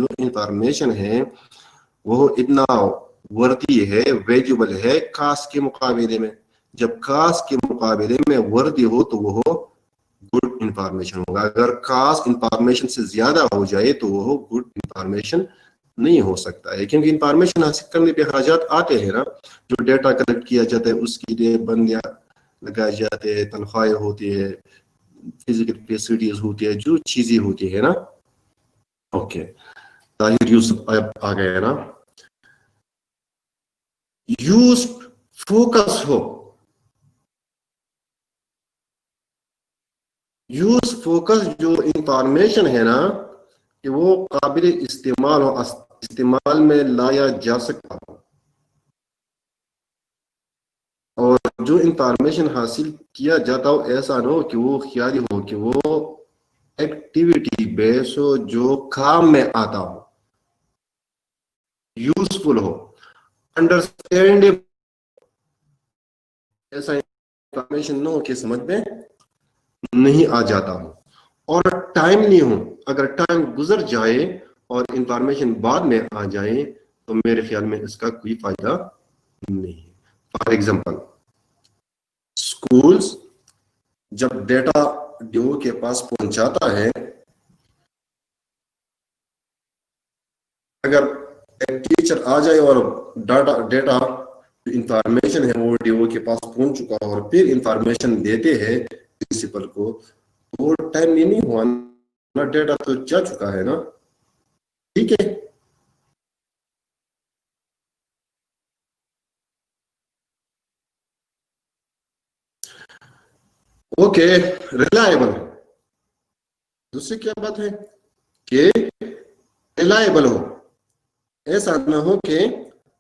جو انفارمیشن ہے وہ اتنا وردی ہے, ویلیوبل ہے کاسٹ کے مقابلے میں. جب کاسٹ کے مقابلے میں وردی ہو تو وہ گڈ انفارمیشن ہوگا. اگر کاسٹ انفارمیشن سے زیادہ ہو جائے تو وہ گڈ انفارمیشن نہیں ہو سکتا ہے, کیونکہ انفارمیشن حاصل کرنے پہ اخراجات آتے ہیں نا. جو ڈیٹا کلیکٹ کیا جاتا ہے اس کے لیے بندیاں لگائے جاتے ہیں, تنخواہیں ہوتی ہے, فزیکل فیسلٹیز ہوتی ہے, جو چیزیں ہوتی ہے نا. اوکے, طاہر یوسف آ گئے ہے نا. یوز فوکس ہو, یوز فوکس جو انفارمیشن ہے نا کہ وہ قابل استعمال ہو, استعمال میں لایا جا سکتا ہو. اور جو انفارمیشن حاصل کیا جاتا ہو ایسا نہ ہو کہ وہ خیالی ہو, کہ وہ ایکٹیویٹی بیس ہو, جو کام میں آتا ہو, یوزفل ہو, انڈرسٹینڈیبل. ایسا انفارمیشن نہ ہو کہ سمجھ میں نہیں آ جاتا ہو, اور ٹائم نہیں ہو. اگر ٹائم گزر جائے اور انفارمیشن بعد میں آ جائے تو میرے خیال میں اس کا کوئی فائدہ نہیں. فار ایگزامپل, اسکولز جب ڈیٹا ڈیو کے پاس پہنچاتا ہے, اگر ایک ٹیچر آ جائے اور ڈیٹا انفارمیشن ہے وہ ڈیو کے پاس پہنچ چکا ہے اور پھر انفارمیشن دیتے ہیں پرنسپل کو, تو وہ ٹائم نہیں ہوا نا, ڈیٹا تو جا چکا ہے نا. ٹھیک ہے, اوکے. ریلائبل, دوسری کیا بات ہے کہ ریلائبل ہو. ایسا نہ ہو کہ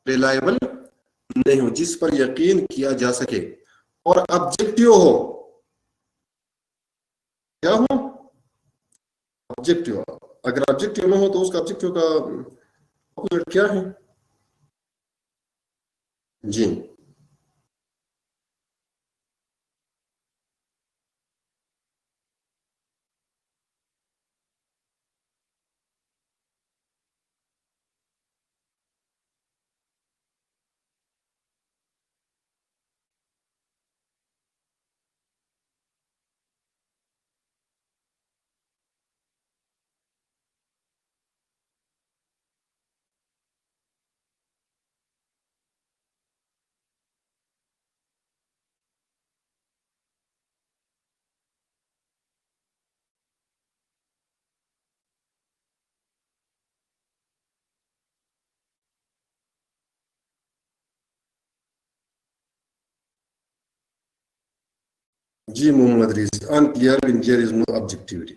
ریلائبل نہیں ہو, جس پر یقین کیا جا سکے. اور آبجیکٹیو ہو. کیا ہو؟ آبجیکٹیو. اگر آبجیکٹیو نہ ہو تو اس کا آبجیکٹیو کا اپوزٹ کیا ہے؟ جی جی محمد رزق, unclear when there is no objectivity.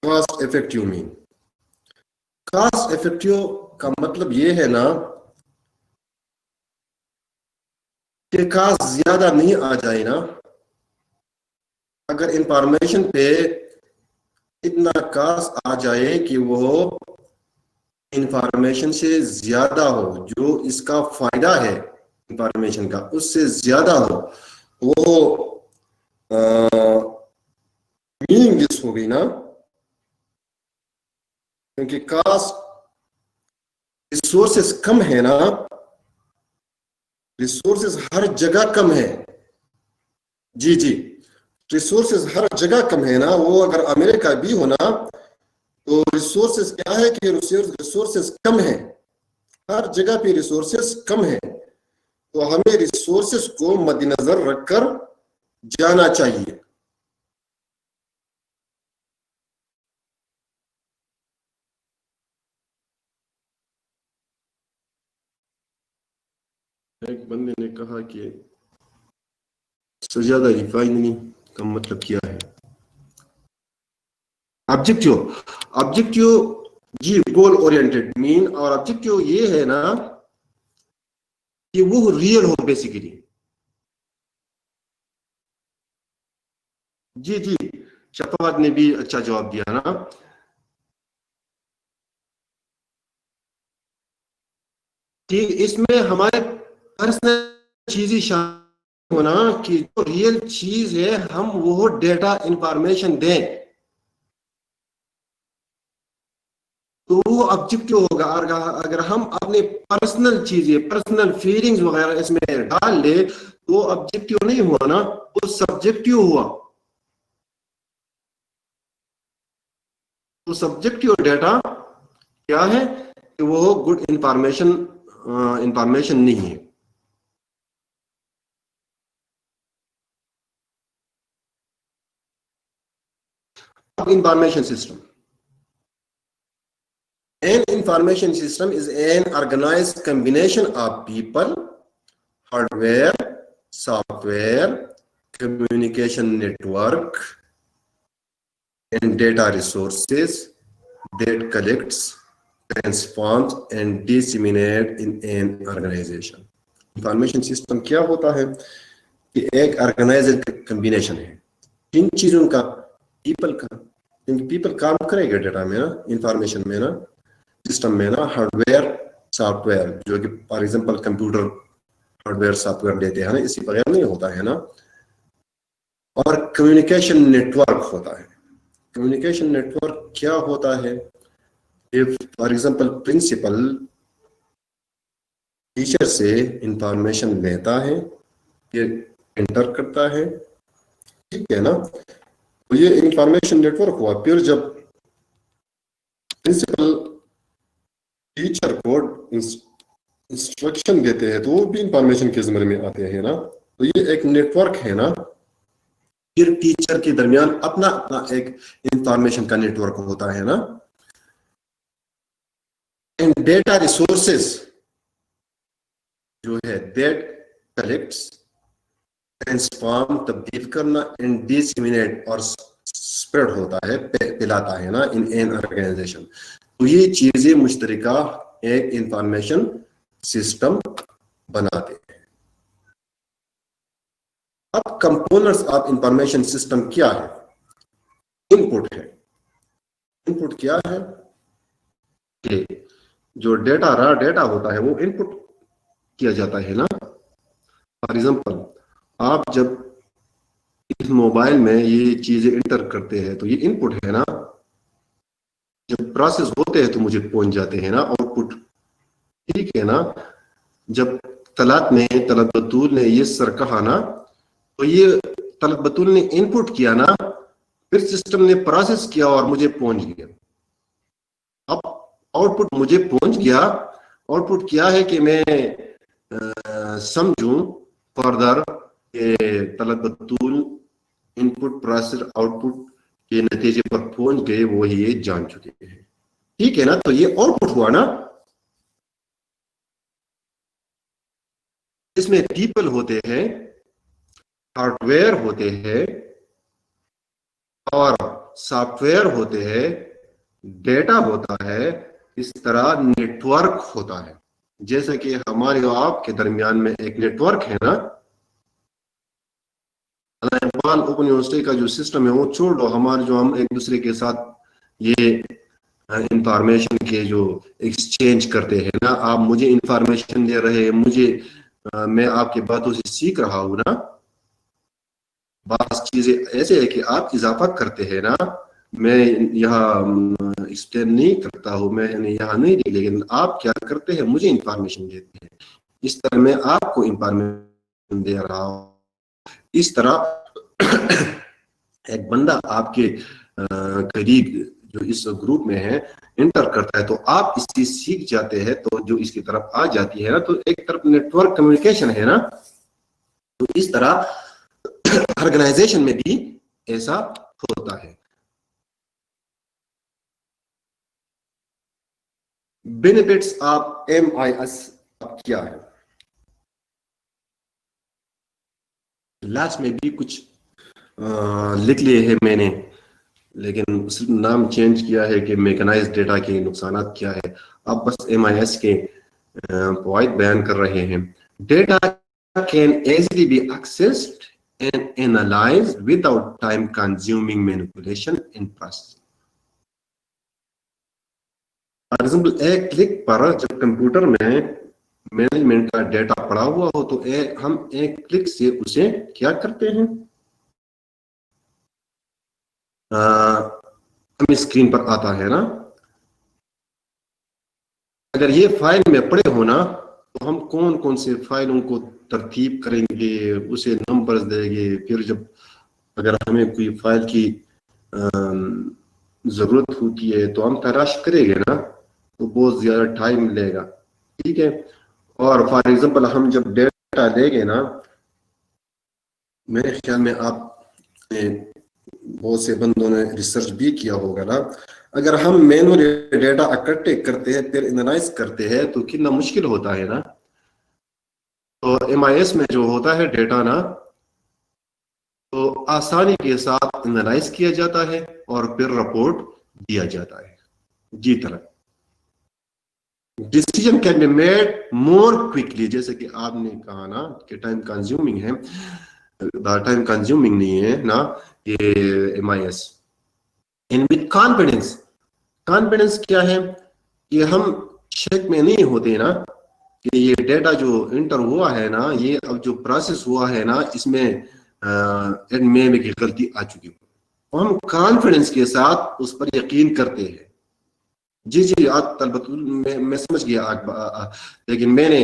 Cost effective mean, cost effective کا مطلب یہ ہے نا کہ کاسٹ زیادہ نہیں آ جائے نا. اگر انفارمیشن پہ اتنا کاسٹ آ جائے کہ وہ انفارمیشن سے زیادہ ہو, جو اس کا فائدہ ہے انفارمیشن کا اس سے زیادہ ہو, وہ میننگ لیس ہو گئی نا. کیونکہ کاسٹ ریسورسز کم ہے نا, ریسورسز ہر جگہ کم ہے. جی جی, ریسورسز ہر جگہ کم ہے نا. وہ اگر امریکہ بھی ہونا تو ریسورسز کیا ہے کہ ریسورسز کم ہے, ہر جگہ پہ ریسورسز کم ہے. تو ہمیں ریسورسز کو مد نظر رکھ کر جانا چاہیے. ایک بندے نے کہا کہ سجادہ ریفائنری کا مطلب کیا ہے؟ آبجیکٹیو, آبجیکٹیو جی گول اورینٹڈ مین, اور آبجیکٹیو یہ ہے نا کہ وہ ریئل ہو بیسیکلی. جی جی, شفاعت نے بھی اچھا جواب دیا نا. ٹھیک، اس میں ہمارے پرسنل چیزیں شامل ہونا کہ جو ریئل چیز ہے ہم وہ ڈیٹا انفارمیشن دیں تو وہ آبجیکٹو ہوگا. اگر ہم اپنے پرسنل چیزیں پرسنل فیلنگز وغیرہ اس میں ڈال لے تو آبجیکٹو نہیں ہوا نا، وہ سبجیکٹو ہوا. تو سبجیکٹو ڈیٹا کیا ہے کہ وہ گڈ انفارمیشن نہیں ہے. Information system. An information system is an organized combination of people, hardware, software, communication network, and data resources that collects, transforms, and disseminates in an organization. Information system کیا ہوتا ہے کہ ایک آرگنائزڈ کمبینیشن ہے کن چیزوں کا، پیپل کا، کیونکہ پیپل کام کرے گا ڈیٹا میں نا، انفارمیشن میں نا، سسٹم میں نا، ہارڈ ویئر سافٹ ویئر، جو کہ for example computer hard where soft where لیتے ہیں نا، اسی بغیر نہیں ہوتا ہے نا. اور کمیونیکیشن نیٹورک ہوتا ہے. کمیونیکیشن نیٹورک کیا ہوتا ہے؟ فار ایگزامپل پرنسپل ٹیچر سے انفارمیشن لیتا ہے، یہ انٹر کرتا ہے، ٹھیک ہے نا، تو یہ انفارمیشن نیٹورک ہوا. پھر جب پرنسپل ٹیچر کو انسٹرکشن دیتے ہیں تو وہ بھی انفارمیشن کے زمرے میں آتے ہیں نا، تو یہ ایک نیٹورک ہے نا. پھر ٹیچر کے درمیان اپنا اپنا ایک انفارمیشن کا نیٹورک ہوتا ہے نا. اینڈ ڈیٹا ریسورسز جو ہے دیٹ کلیکٹس، ٹرانسفارم تبدیل کرنا، اینڈ ڈسیمینیٹ اور اسپریڈ ہوتا ہے، پھیلاتا ہے نا ان این آرگنائزیشن. تو یہ چیزیں مشترکہ ایک انفارمیشن سسٹم بناتے ہیں. اب کمپوننٹس آف انفارمیشن سسٹم کیا ہے؟ ان پٹ ہے. ان پٹ کیا ہے کہ جو ڈیٹا را ڈیٹا ہوتا ہے وہ ان پٹ کیا جاتا ہے نا. فار ایگزامپل آپ جب اس موبائل میں یہ چیزیں انٹر کرتے ہیں تو یہ ان پٹ ہے نا، جب پروسیس ہوتے ہیں تو مجھے پہنچ جاتے ہیں نا آؤٹ پٹ، ٹھیک ہے نا. جب طلعت بطول نے یہ سر کہا نا تو یہ طلعت بطول نے ان پٹ کیا نا، پھر سسٹم نے پروسیس کیا اور مجھے پہنچ گیا. اب آؤٹ پٹ مجھے پہنچ گیا، آؤٹ پٹ کیا ہے کہ میں سمجھوں فردر کہ طلعت بطول ان پٹ پروسیس آؤٹ پٹ کے نتیجے پر پہنچ گئے، وہ یہ جان چکے ہیں، ٹھیک ہے نا. تو یہ آؤٹ پٹ ہوا نا. اس میں پیپل ہوتے ہیں، ہارڈ ویئر ہوتے ہیں اور سافٹ ویئر ہوتے ہیں، ڈیٹا ہوتا ہے، اس طرح نیٹورک ہوتا ہے. جیسا کہ ہمارے اور آپ کے درمیان میں ایک نیٹورک ہے نا. اقبال اوپن یونیورسٹی کا جو سسٹم ہے وہ چھوڑ دو، ہمارے جو ہم ایک دوسرے کے ساتھ یہ انفارمیشن کے جو ایکسچینج کرتے ہیں نا، آپ مجھے انفارمیشن دے رہے ہیں، میں آپ کی باتوں سے سیکھ رہا ہوں نا. بعض چیزیں ایسے ہے کہ آپ اضافہ کرتے ہیں نا، میں یہاں ایکسپلین نہیں کرتا ہوں، میں یہاں نہیں، لیکن آپ کیا کرتے ہیں مجھے انفارمیشن دیتے ہیں، اس طرح میں آپ کو انفارمیشن دے رہا ہوں. اس طرح ایک بندہ آپ کے قریب جو اس گروپ میں ہے انٹر کرتا ہے تو آپ اس کی سیکھ جاتے ہیں، تو جو اس کی طرف آ جاتی ہے نا، تو ایک طرف نیٹورک کمیونیکیشن ہے نا. تو اس طرح آرگنائزیشن میں بھی ایسا ہوتا ہے. بینیفٹس آف MIS کیا ہے؟ لاسٹ میں بھی کچھ لکھ لیے ہیں میں نے، لیکن صرف نام چینج کیا ہے کہ میکنائز ڈیٹا کے نقصانات کیا ہے. اب بس MIS کے فوائد بیان کر رہے ہیں. Data can easily be accessed and analyzed without time consuming manipulation and processing. For example ایک کلک پر جب کمپیوٹر میں مینجمنٹ کا ڈیٹا پڑا ہوا ہو تو ہم ایک کلک سے اسے کیا کرتے ہیں، ہم اسکرین پر آتا ہے نا. اگر یہ فائل میں پڑے ہونا تو ہم کون کون سے فائلوں کو ترتیب کریں گے، اسے نمبرز دیں گے، پھر جب اگر ہمیں کوئی فائل کی ضرورت ہوتی ہے تو ہم تلاش کریں گے نا، تو بہت زیادہ ٹائم لے گا. ٹھیک ہے. اور فار ایگزامپل ہم جب ڈیٹا دیں گے نا، میرے خیال میں آپ بہت سے بندوں نے ریسرچ بھی کیا ہوگا نا، اگر ہم مینولی ڈیٹا اکٹھے کرتے ہیں پھر انالائز کرتے ہیں تو کتنا مشکل ہوتا ہے نا. تو ایم آئی ایس میں جو ہوتا ہے ڈیٹا نا، تو آسانی کے ساتھ انالائز کیا جاتا ہے اور پھر رپورٹ دیا جاتا ہے. جی طرح decision can be made more quickly, جیسے کہ آپ نے کہا نا کہ ٹائم کنزیومنگ ہے، ٹائم کنزیومنگ نہیں ہے نا یہ M I S. And with confidence, confidence کیا ہے کہ ہم شک میں نہیں ہوتے نا کہ یہ ڈیٹا جو انٹر ہوا ہے نا، یہ اب جو پروسیس ہوا ہے نا، اس میں میں بھی غلطی آ چکی ہو، ہم کانفیڈینس کے ساتھ اس پر یقین کرتے ہیں. جی طلبت میں سمجھ گیا، لیکن میں نے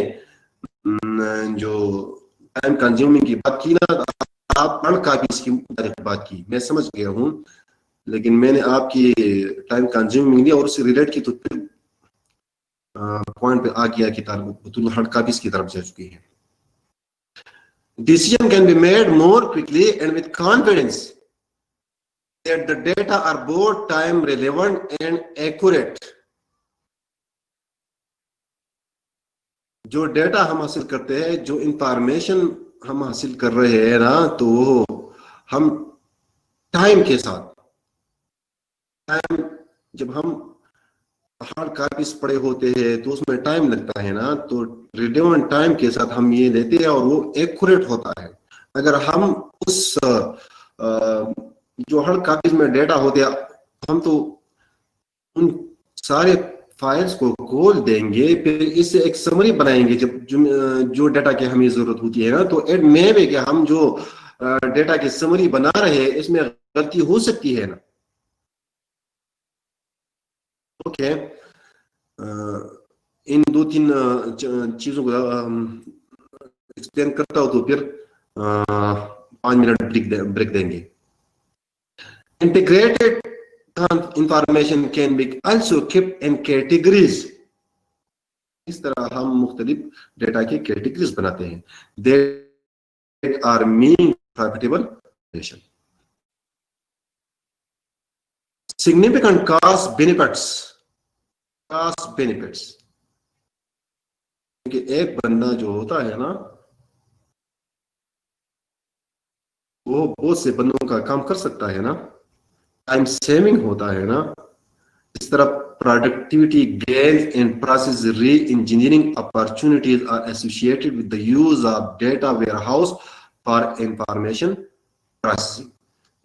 جو ٹائم کنزیومنگ کی بات کی نا، آپ پڑھ کاپیز کی بات کی، میں سمجھ گیا ہوں، لیکن میں نے آپ کی ٹائم کنزیومنگ اور اس سے ریلیٹ کی تو پھر پوائنٹ پہ آ گیا کہ ہارڈ کاپیز کی طرف جا چکی ہے. Decision can be made more quickly and with confidence that the data are both time relevant and accurate. جو ڈیٹا ہم حاصل کرتے ہیں، جو انفارمیشن ہم حاصل کر رہے ہیں نا، تو وہ ہم ٹائم کے ساتھ، ٹائم جب ہم ہارڈ کاپیز پڑے ہوتے ہیں تو اس میں ٹائم لگتا ہے نا، تو ریلیونٹ ٹائم کے ساتھ ہم یہ لیتے ہیں اور وہ ایکوریٹ ہوتا ہے. اگر ہم اس جو ہارڈ کاپیز میں ڈیٹا ہوتے ہیں، ہم تو ان سارے فائلز کو کھول دیں گے، پھر اس سے ایک سمری بنائیں گے جو ڈیٹا کی ہمیں ضرورت ہوتی ہے نا، تو ایڈ میں بھی کہ ہم جو ڈیٹا کی سمری بنا رہے ہیں اس میں غلطی ہو سکتی ہے نا. اوکے، ان دو تین چیزوں کو ایکسپلین کرتا ہوں تو پھر 5 منٹ بریک دیں گے. Integrated information can be also kept in categories. اس طرح ہم مختلف ڈیٹا کی کیٹیگریز بناتے ہیں. They are meaning profitable. Significant cost benefits. Cost benefits. کہ ایک بندہ جو ہوتا ہے نا، وہ بہت سے بندوں کا کام کر سکتا ہے نا، ٹائم سیونگ ہوتا ہے نا. اس طرح productivity gains and process re-engineering opportunities are associated with the use of data warehouse for information processing.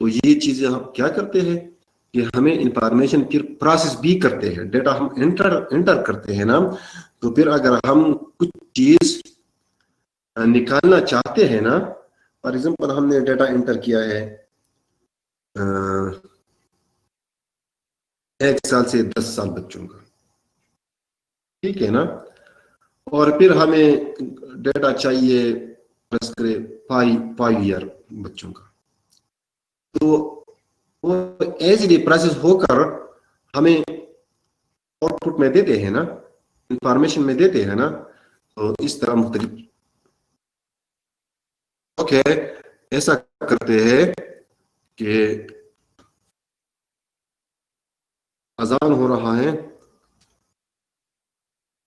تو یہ چیزیں ہم کیا کرتے ہیں کہ ہمیں انفارمیشن پھر پروسیس بھی کرتے ہیں، ڈیٹا ہم انٹر کرتے ہیں نا، تو پھر اگر ہم کچھ چیز نکالنا چاہتے ہیں نا، فار ایگزامپل ہم نے ڈیٹا انٹر کیا ہے 1 سال سے 10 سال بچوں کا، ٹھیک ہے نا، اور پھر ہمیں ڈیٹا چاہیے 5 ایئر بچوں کا، تو وہ ایزیلی پروسیس ہو کر ہمیں آؤٹ پٹ میں دیتے ہیں نا، انفارمیشن میں دیتے ہیں نا. تو اس طرح مختلف اوکے ایسا کرتے ہیں کہ اذان ہو رہا ہے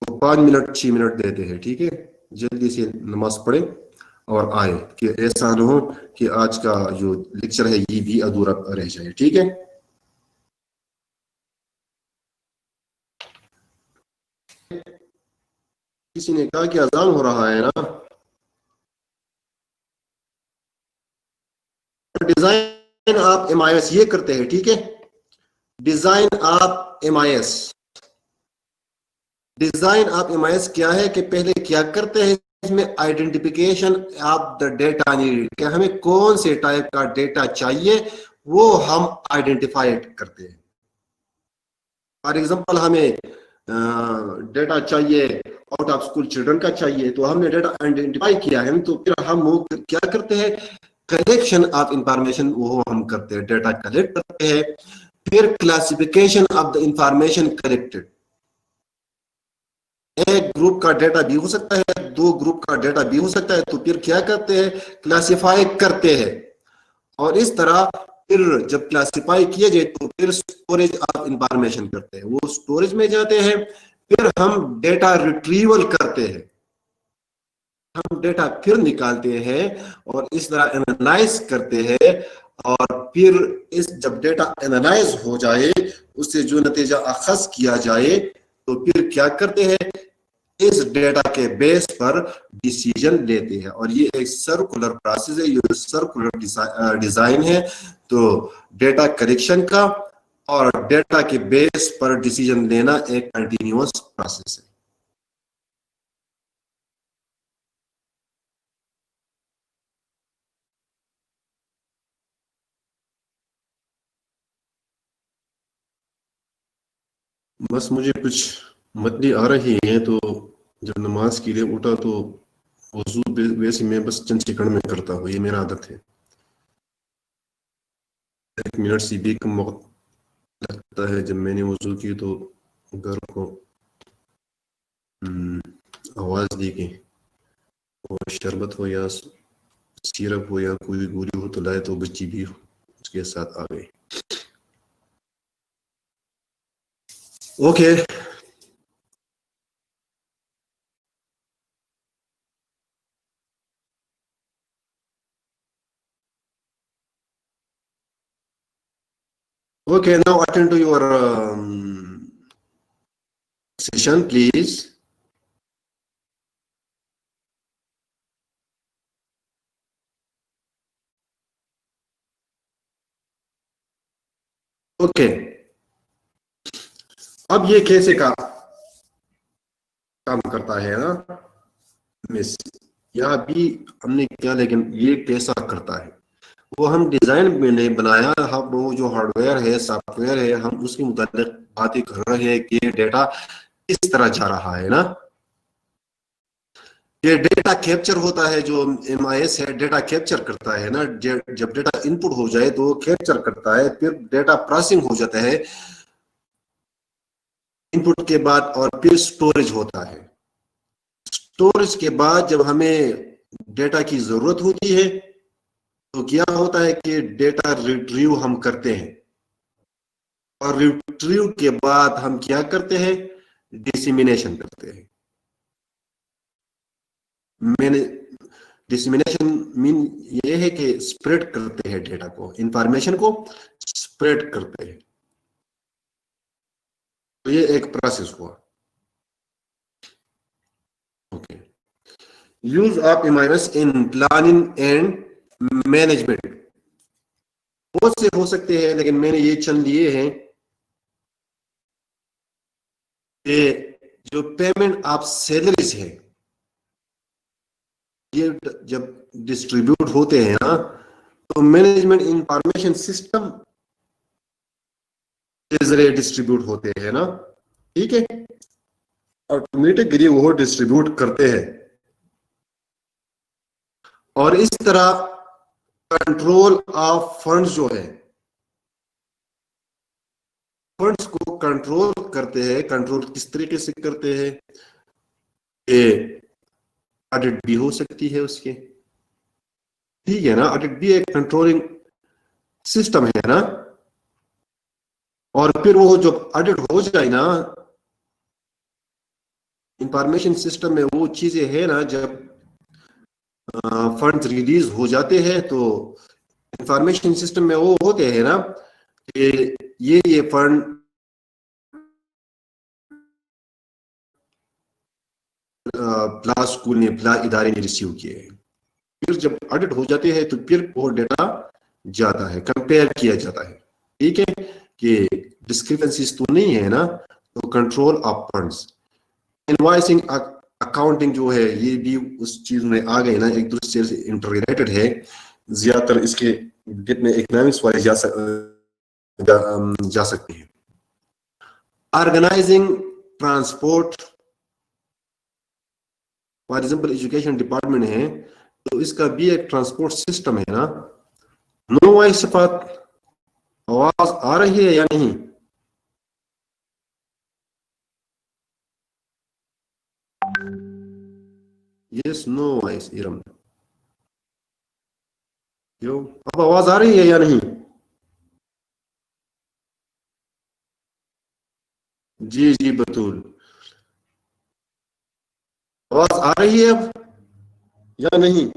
تو 5 منٹ 6 منٹ دیتے ہیں، ٹھیک ہے، جلدی سے نماز پڑھے اور آئے، کہ ایسا نہ ہو کہ آج کا جو لیکچر ہے یہ بھی ادھورا رہ جائے. ٹھیک ہے. کسی نے کہا کہ اذان ہو رہا ہے نا. ڈیزائن آپ ایم آئی ایس یہ کرتے ہیں، ٹھیک ہے، ڈیزائن آپ M I S design of MIS کیا ہے کہ پہلے کیا کرتے ہیں اس میں identification of the data need, کہ ہمیں کون سے ٹائپ کا ڈیٹا چاہیے وہ ہم آئیڈینٹیفائی کرتے ہیں. فار ایگزامپل ہمیں ڈیٹا چاہیے آؤٹ آف اسکول چلڈرن کا چاہیے، تو ہم نے ڈیٹا آئیڈینٹیفائی کیا ہے، تو پھر ہم وہ کیا کرتے ہیں، کلیکشن آف انفارمیشن وہ ہم کرتے ہیں، ڈیٹا کلیکٹ کرتے ہیں. پھر classification of the information collected, ایک گروپ کا ڈیٹا بھی ہو سکتا ہے، دو گروپ کا ڈیٹا بھی ہو سکتا ہے، تو پھر کیا کرتے ہیں، کلاسیفائی کرتے ہیں. اور اس طرح پھر جب کلاسیفائی کیے جائے تو پھر اسٹوریج آف انفارمیشن کرتے ہیں، وہ اسٹوریج میں جاتے ہیں. پھر ہم ڈیٹا ریٹریول کرتے ہیں، ہم ڈیٹا پھر نکالتے ہیں اور اس طرح اینالائز کرتے ہیں. اور پھر جب ڈیٹا اینالائز ہو جائے، اس سے جو نتیجہ اخذ کیا جائے تو پھر کیا کرتے ہیں، اس ڈیٹا کے بیس پر ڈیسیجن لیتے ہیں. اور یہ ایک سرکولر پروسیس ہے، یہ سرکولر ڈیزائن ہے. تو ڈیٹا کلیکشن کا اور ڈیٹا کے بیس پر ڈیسیجن لینا ایک کنٹینیوس پروسیس ہے. بس مجھے کچھ متنی آ رہی ہیں، تو جب نماز کے لیے اٹھا تو وضو ویسے میں بس چند سیکنڈ میں کرتا ہوں، یہ میرا عادت ہے. 1 منٹ سے بھی کم وقت لگتا ہے. جب میں نے وضو کی تو گھر کو آواز دی کہ وہ شربت ہو یا سیرپ ہو یا کوئی گولی ہو تو لائے، تو بچی بھی اس کے ساتھ آ گئی. Okay. Okay, now attend to your session, please. Okay. اب یہ کیسے کام کرتا ہے نا مس، یہاں بھی ہم نے کیا، لیکن یہ کیسا کرتا ہے وہ ہم ڈیزائن میں نے بنایا. ہم وہ جو ہارڈ ویئر ہے، سافٹ ویئر ہے، ہم اس کے متعلق باتیں کر رہے ہیں کہ ڈیٹا کس طرح جا رہا ہے نا. یہ ڈیٹا کیپچر ہوتا ہے، جو MIS ہے ڈیٹا کیپچر کرتا ہے نا. جب ڈیٹا ان پٹ ہو جائے تو کیپچر کرتا ہے، پھر ڈیٹا پروسیسنگ ہو جاتا ہے ان پٹ کے بعد، اور پھر سٹوریج ہوتا ہے. سٹوریج کے بعد جب ہمیں ڈیٹا کی ضرورت ہوتی ہے تو کیا ہوتا ہے کہ ڈیٹا ریٹریو ہم کرتے ہیں، اور ریٹریو کے بعد ہم کیا کرتے ہیں، ڈسیمینیشن کرتے ہیں. میں نے ڈسیمینیشن مین یہ ہے کہ اسپریڈ کرتے ہیں ڈیٹا کو، انفارمیشن کو اسپریڈ کرتے ہیں. تو یہ ایک پروسیس ہوا. Okay. Use of MIS in planning and management بہت سے ہو سکتے ہیں، لیکن میں نے یہ چند لیے ہیں کہ جو پیمنٹ آف سیلریز ہے، یہ جب ڈسٹریبیوٹ ہوتے ہیں نا تو مینجمنٹ انفارمیشن سسٹم کے ذریعے ڈسٹریبیوٹ ہوتے ہیں نا. ٹھیک ہے، آٹومیٹکلی وہ ڈسٹریبیوٹ کرتے ہیں. اور اس طرح کنٹرول آف فنڈز جو ہے، فنڈز کو کنٹرول کرتے ہیں. کنٹرول کس طریقے سے کرتے ہیں، کہ آڈٹ بھی ہو سکتی ہے اس کے. ٹھیک ہے نا، آڈٹ بھی ایک کنٹرولنگ سسٹم ہے نا. اور پھر وہ جب آڈٹ ہو جائے نا انفارمیشن سسٹم میں، وہ چیزیں ہیں نا، جب فنڈز ریلیز ہو جاتے ہیں تو انفارمیشن سسٹم میں وہ ہوتے ہیں نا کہ یہ فنڈ پلا اسکول نے، پلا ادارے نے ریسیو کیے ہیں. پھر جب آڈٹ ہو جاتے ہیں تو پھر وہ ڈیٹا جاتا ہے، کمپیئر کیا جاتا ہے. ٹھیک ہے، کہ ڈسکرپنسیز تو نہیں ہے نا. تو control of funds invoicing accounting جو ہے یہ بھی اس چیز میں آ گئی نا, ایک دوسرے سے انٹر ریلیٹڈ ہے. زیادہ تر اس کے جتنے اکنامکس والے جا سکتے ہیں. Organising transport for example education department ہے تو اس کا بھی ایک ٹرانسپورٹ سسٹم ہے نا. نو وائس صفات, آواز آ رہی ہے یا نہیں؟ یس نو وائس ارم, اب آواز آ رہی ہے یا نہیں؟ جی جی بطول, آواز آ رہی ہے اب یا نہیں؟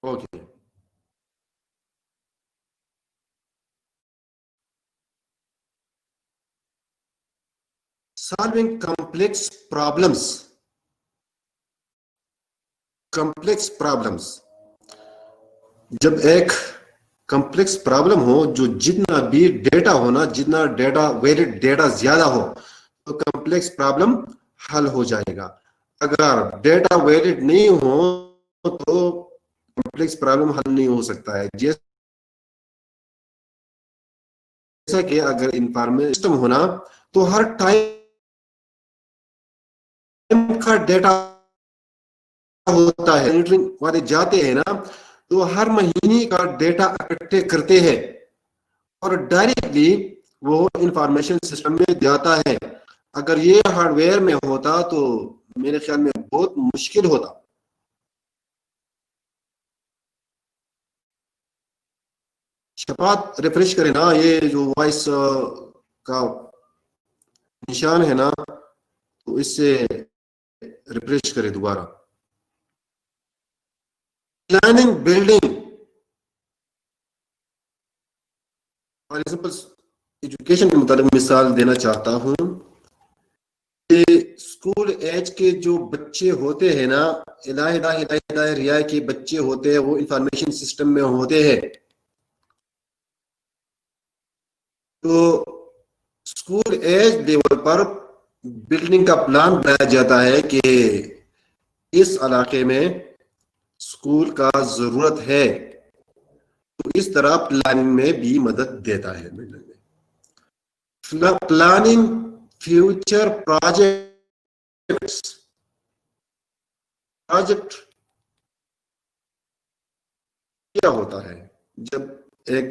اوکے. سالونگ کمپلیکس پرابلمس, جب ایک کمپلیکس پرابلم ہو, جو جتنا بھی ڈیٹا ہونا, جتنا ڈیٹا ویلڈ ڈیٹا زیادہ ہو تو کمپلیکس پرابلم حل ہو جائے گا. اگر ڈیٹا ویلڈ نہیں ہو تو کمپلیکس پرابلم حل نہیں ہو سکتا ہے. جیسا کہ اگر انفارمیشن سسٹم ہونا تو ہر ٹائم کا ڈیٹا ہوتا ہے. مانیٹرنگ والے جاتے ہیں نا تو ہر مہینے کا ڈیٹا اکٹھے کرتے ہیں اور ڈائریکٹلی وہ انفارمیشن سسٹم میں جاتا ہے. اگر یہ ہارڈ ویئر میں ہوتا تو میرے خیال میں بہت مشکل ہوتا. شفاعت ریفریش کرے نا, یہ جو وائس کا نشان ہے نا تو اس سے ریفریش کرے دوبارہ. Planning building for example education کے متعلق مثال دینا چاہتا ہوں کہ اسکول ایج کے جو بچے ہوتے ہیں نا, ریا کے بچے ہوتے ہیں, وہ انفارمیشن سسٹم میں ہوتے ہیں. تو اسکول ایج لیول پر بلڈنگ کا پلان بنایا جاتا ہے کہ اس علاقے میں اسکول کا ضرورت ہے, تو اس طرح پلاننگ میں بھی مدد دیتا ہے. پلاننگ فیوچر پروجیکٹ کیا ہوتا ہے؟ جب ایک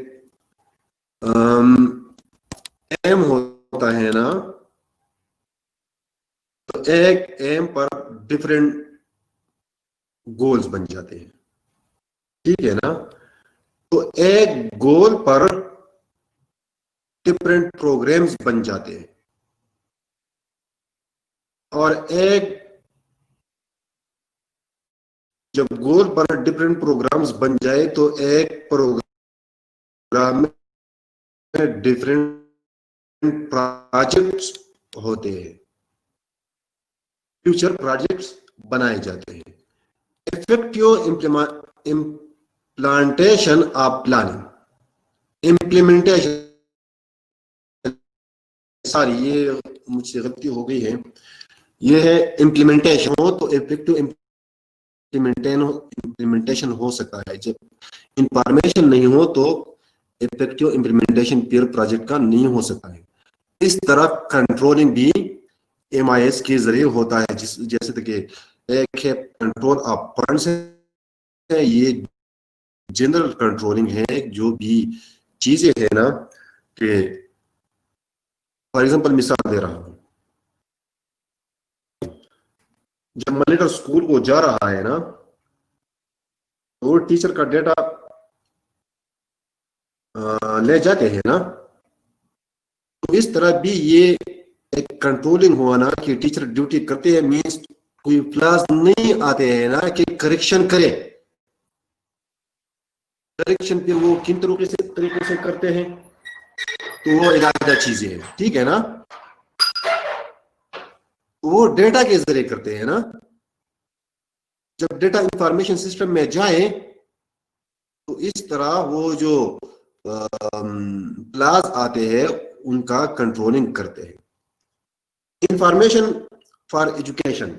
ایم ہوتا ہے نا تو ایک ایم پر ڈفرینٹ گولز بن جاتے ہیں, ٹھیک ہے نا. تو ایک گول پر ڈفرینٹ پروگرامز بن جاتے ہیں, اور ایک جب گول پر ڈفرینٹ پروگرامز بن جائے تو ایک پروگرام میں ڈفرینٹ پروجیکٹس ہوتے ہیں, فیوچر پروجیکٹس بنائے جاتے ہیں. Effective implantation of planning, implementation, ساری یہ مجھ سے غلطی ہو گئی ہے, یہ ہے امپلیمنٹیشن ہو تو افیکٹو امپلیمنٹیشن ہو سکتا ہے. جب انفارمیشن نہیں ہو تو افیکٹو امپلیمنٹیشن پھر پروجیکٹ کا نہیں ہو سکتا ہے. اس طرح کنٹرولنگ بھی ایم آئی ایس کے ذریعے ہوتا ہے, جیسے کہ ایک ہے کنٹرول آف فنڈس ہے, یہ جنرل کنٹرولنگ ہے. جو بھی چیزیں ہیں نا, کہ فار ایگزامپل مثال دے رہا ہوں, جب مانیٹر اسکول کو جا رہا ہے نا تو ٹیچر کا ڈیٹا لے جاتے ہیں نا, تو اس طرح بھی یہ ایک کنٹرولنگ ہوا نا کہ ٹیچر ڈیوٹی کرتے ہیں, مینس کوئی کلاس نہیں آتے ہیں نا کہ کریکشن کرے. کریکشن پہ وہ کن طریقے سے کرتے ہیں, تو وہ علاحدہ چیزیں ہیں, ٹھیک ہے نا. وہ ڈیٹا کے ذریعے کرتے ہیں نا. جب ڈیٹا انفارمیشن سسٹم میں جائے تو اس طرح وہ جو کلاس آتے ہیں ان کا کنٹرولنگ کرتے ہیں. Information for education.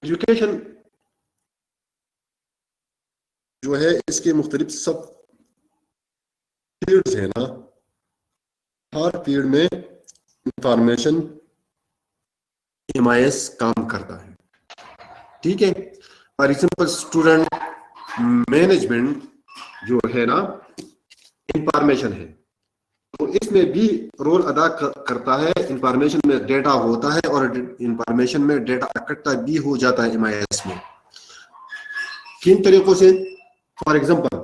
ایجوکیشن جو ہے اس کے مختلف سب فیلڈز ہیں نا, ہر فیلڈ میں انفارمیشن MIS کام کرتا ہے. ٹھیک ہے. فار ایگزامپل اسٹوڈنٹ مینجمنٹ جو ہے نا انفارمیشن ہے, تو اس میں بھی رول ادا کرتا ہے. انفارمیشن میں ڈیٹا ہوتا ہے اور انفارمیشن میں ڈیٹا اکٹھا بھی ہو جاتا ہے MIS میں. کن طریقوں سے؟ فار ایگزامپل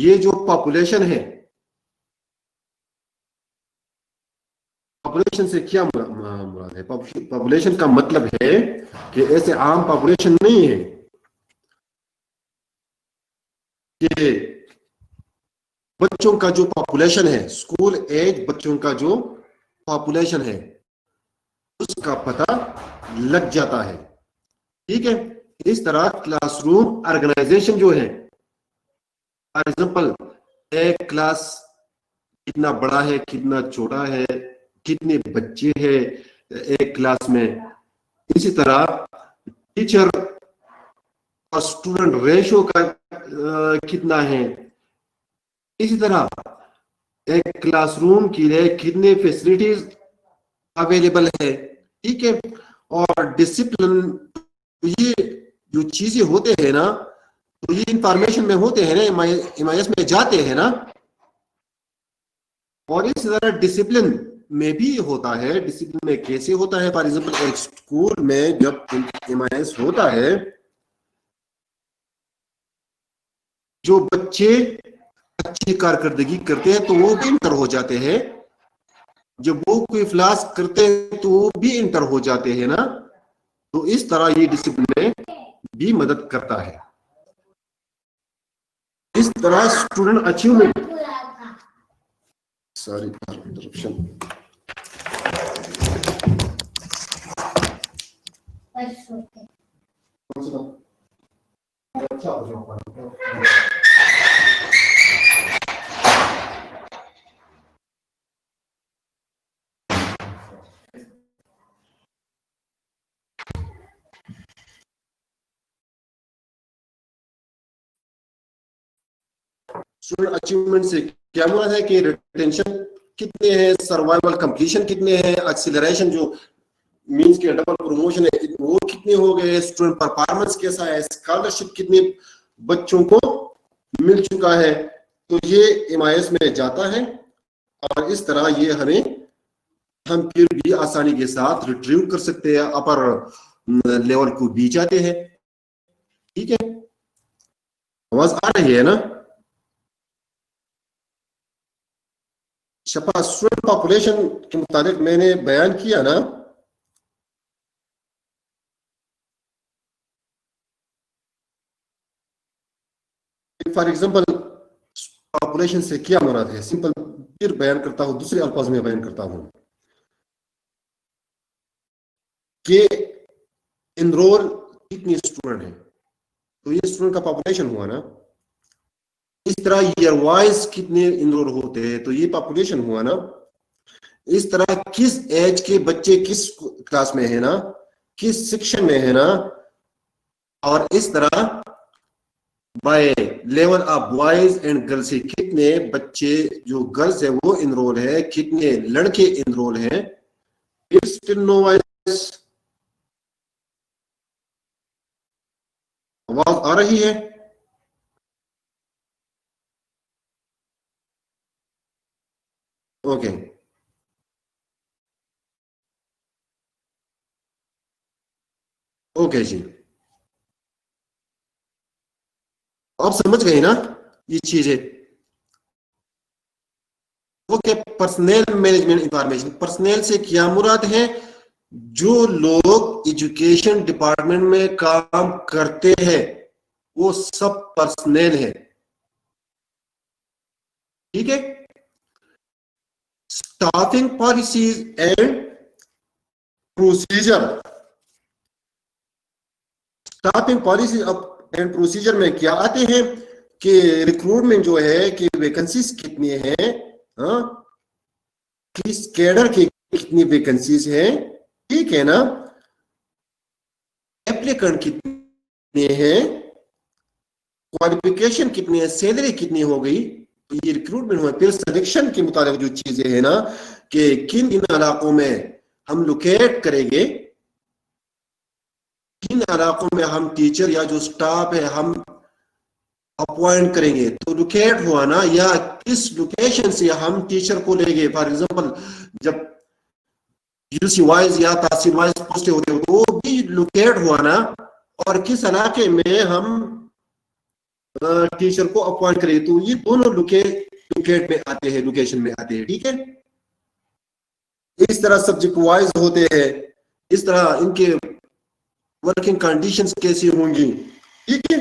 یہ جو پاپولیشن ہے, پاپولیشن سے کیا مراد ہے؟ پاپولیشن کا مطلب ہے کہ ایسے عام پاپولیشن نہیں ہے کہ بچوں کا جو پاپولیشن ہے, اسکول ایج بچوں کا جو پاپولیشن ہے اس کا پتہ لگ جاتا ہے. ٹھیک ہے. اس طرح کلاس روم آرگنائزیشن جو ہے, فار ایگزامپل ایک کلاس کتنا بڑا ہے, کتنا چھوٹا ہے, کتنے بچے ہیں ایک کلاس میں, اسی طرح ٹیچر اور اسٹوڈنٹ ریشو کا کتنا ہے, اسی طرح ایک کلاس روم کے لیے کتنے فیسلٹیز اویلیبل ہے. ٹھیک ہے. اور ڈسپلن, یہ جو چیزیں ہوتے ہیں نا تو یہ انفارمیشن میں ہوتے ہیں نا, MIS میں جاتے ہیں نا. اور اس طرح ڈسپلن میں بھی ہوتا ہے. ڈسپلن میں کیسے ہوتا ہے؟ فار ایگزامپل ایک اسکول میں جب MIS ہوتا ہے, جو بچے اچھی کارکردگی کرتے ہیں تو وہ بھی انٹر ہو جاتے ہیں, جب وہ کوئی افلاس کرتے ہیں تو وہ بھی انٹر ہو جاتے ہیں نا. تو اس طرح یہ ڈسپلن میں بھی مدد کرتا ہے. اس طرح student achievement, sorry interruption, student achievement سے کیا مراد ہے کہ ریٹینشن کتنے ہیں, سروائیول کمپلیشن کتنے ہیں, ایکسیلریشن جو مینس کے ڈبل پروموشن ہے وہ کتنے ہو گئے, اسٹوڈنٹ پرفارمنس کیسا ہے, اسکالرشپ کتنے بچوں کو مل چکا ہے. تو یہ MIS میں جاتا ہے اور اس طرح یہ ہم پھر بھی آسانی کے ساتھ ریٹریو کر سکتے ہیں, اپر لیول کو بھی جاتے ہیں. ٹھیک ہے. آواز آ رہی ہے نا؟ شپا اسٹوڈنٹ پاپولیشن کے متعلق میں نے بیان کیا نا, فار ایگزامپل پاپولیشن سے کیا مراد ہے؟ سمپل پھر بیان کرتا ہوں, دوسرے الفاظ میں بیان کرتا ہوں کہ انرول کتنی اسٹوڈنٹ ہے, تو یہ اسٹوڈنٹ کا پاپولیشن ہوا نا. اس طرح ایئر وائز کتنے انرول ہوتے ہیں, تو یہ پاپولیشن ہوا نا. اس طرح کس ایج کے بچے کس کلاس میں ہے نا, کس سیکشن میں ہے نا, اور اس طرح by level of boys and girls سے کتنے بچے جو گرلز ہے وہ انرول ہے, کتنے لڑکے انرول ہیں. آواز آ رہی ہے؟ اوکے. اوکے جی, آپ سمجھ گئے نا یہ چیز ہے. Okay. Personnel management information, personal سے کیا مراد ہے؟ جو لوگ ایجوکیشن ڈپارٹمنٹ میں کام کرتے ہیں وہ سب پرسنل ہے. ٹھیک ہے. Staffing policies and procedure, staffing policies and procedure میں کیا آتے ہیں؟ کہ ریکروٹمنٹ جو ہے کہ ویکنسیز کتنی ہیں, کس کیڈر کی کتنی ویکنسیز ہیں, ٹھیک ہے نا, ایپلیکنٹ کتنے ہیں, کوالیفیکیشن کتنی ہے, سیلری کتنی ہو گئی, تو یہ ریکروٹمنٹ ہوا. پھر سلیکشن کے متعلق جو چیزیں ہیں نا کہ کن ان علاقوں میں ہم لوکیٹ کریں گے, کن علاقوں میں ہم ٹیچر یا جو سٹاف ہے ہم اپوائنٹ کریں گے, تو لوکیٹ ہوا نا, یا کس لوکیشن سے ہم ٹیچر کو لیں گے. فار ایگزامپل جب یو سی وائز یا تحصیل وائز پوسٹیں ہوتے ہیں تو وہ بھی لوکیٹ ہوا نا, اور کس علاقے میں ہم ٹیچر کو اپوائنٹ کریں, تو یہ دونوں لوکیٹ میں آتے ہیں, لوکیشن میں آتے ہیں, ٹھیک ہے. اس طرح سبجیکٹ وائز ہوتے ہیں, اس طرح ان کے ورکنگ کنڈیشنز کیسی ہوں گی, ٹھیک ہے.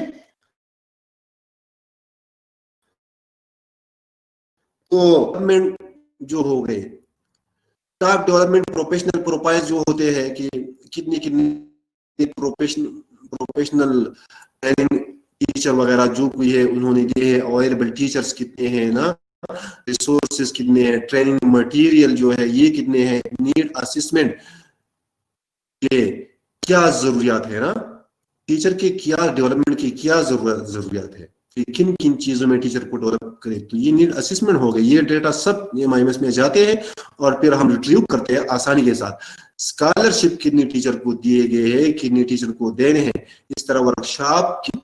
تو ڈیولپمنٹ جو ہو گئے, اسٹاف ڈیولپمنٹ پروفیشنل پروفائل جو ہوتے ہیں کہ کتنی کتنی پروفیشنل ٹریننگ ٹیچر وغیرہ جو کوئی ہے انہوں نے دیے ہیں, اویلیبل ٹیچرز کتنے ہیں نا, ریسورسز کتنے ہیں, ٹریننگ مٹیریل جو ہے یہ کتنے ہیں, نیڈ اسسمنٹ کے کیا ضروریات ہے نا, ٹیچر کے کیا ڈیولپمنٹ کی کیا ضروریات ہے, کن کن چیزوں میں ٹیچر کو ڈیولپ کرے, تو یہ نیڈ اسسمنٹ ہو گئی. یہ ڈیٹا سب MIMS میں جاتے ہیں اور پھر ہم ریٹریو کرتے ہیں آسانی کے ساتھ. اسکالرشپ کتنی ٹیچر کو دیے گئے ہیں, کتنی ٹیچر کو دینے ہیں, اس طرح ورکشاپ کتنی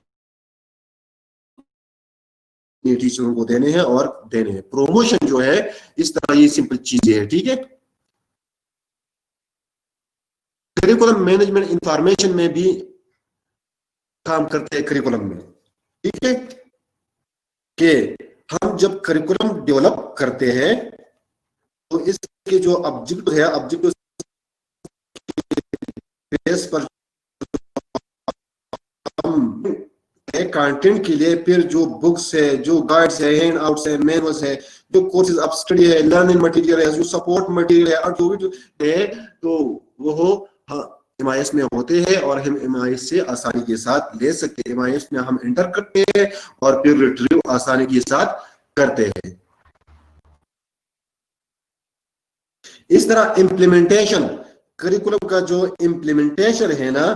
ٹیچروں کو دینے ہیں اور دینے ہیں. پروموشن جو ہے اس طرح یہ سمپل چیزیں ہیں, ٹھیک ہے. کریکولم مینجمنٹ انفارمیشن میں بھی کام کرتے ہیں کریکولم میں, ٹھیک ہے, کہ ہم جب کریکولم ڈیولپ کرتے ہیں تو اس کے جو آبجیکٹو ہے, آبجیکٹو بیس پر ہم کانٹینٹ کے لیے پھر جو بکس ہے, جو گائیڈز ہے, ہینڈ آؤٹس ہے, مینوز ہے, جو کورسز آف اسٹڈی ہے, لرننگ مٹیریل ہے, جو سپورٹ مٹیریل ہے, اور جو بھی ہے تو وہ MIS میں ہوتے ہیں اور ہم MIS سے آسانی کے ساتھ لے سکتے ہیں. MIS میں ہم انٹر کرتے ہیں اور پھر ریٹریو آسانی کے ساتھ کرتے ہیں. اس طرح امپلیمنٹیشن, کریکولم کا جو امپلیمنٹیشن ہے نا,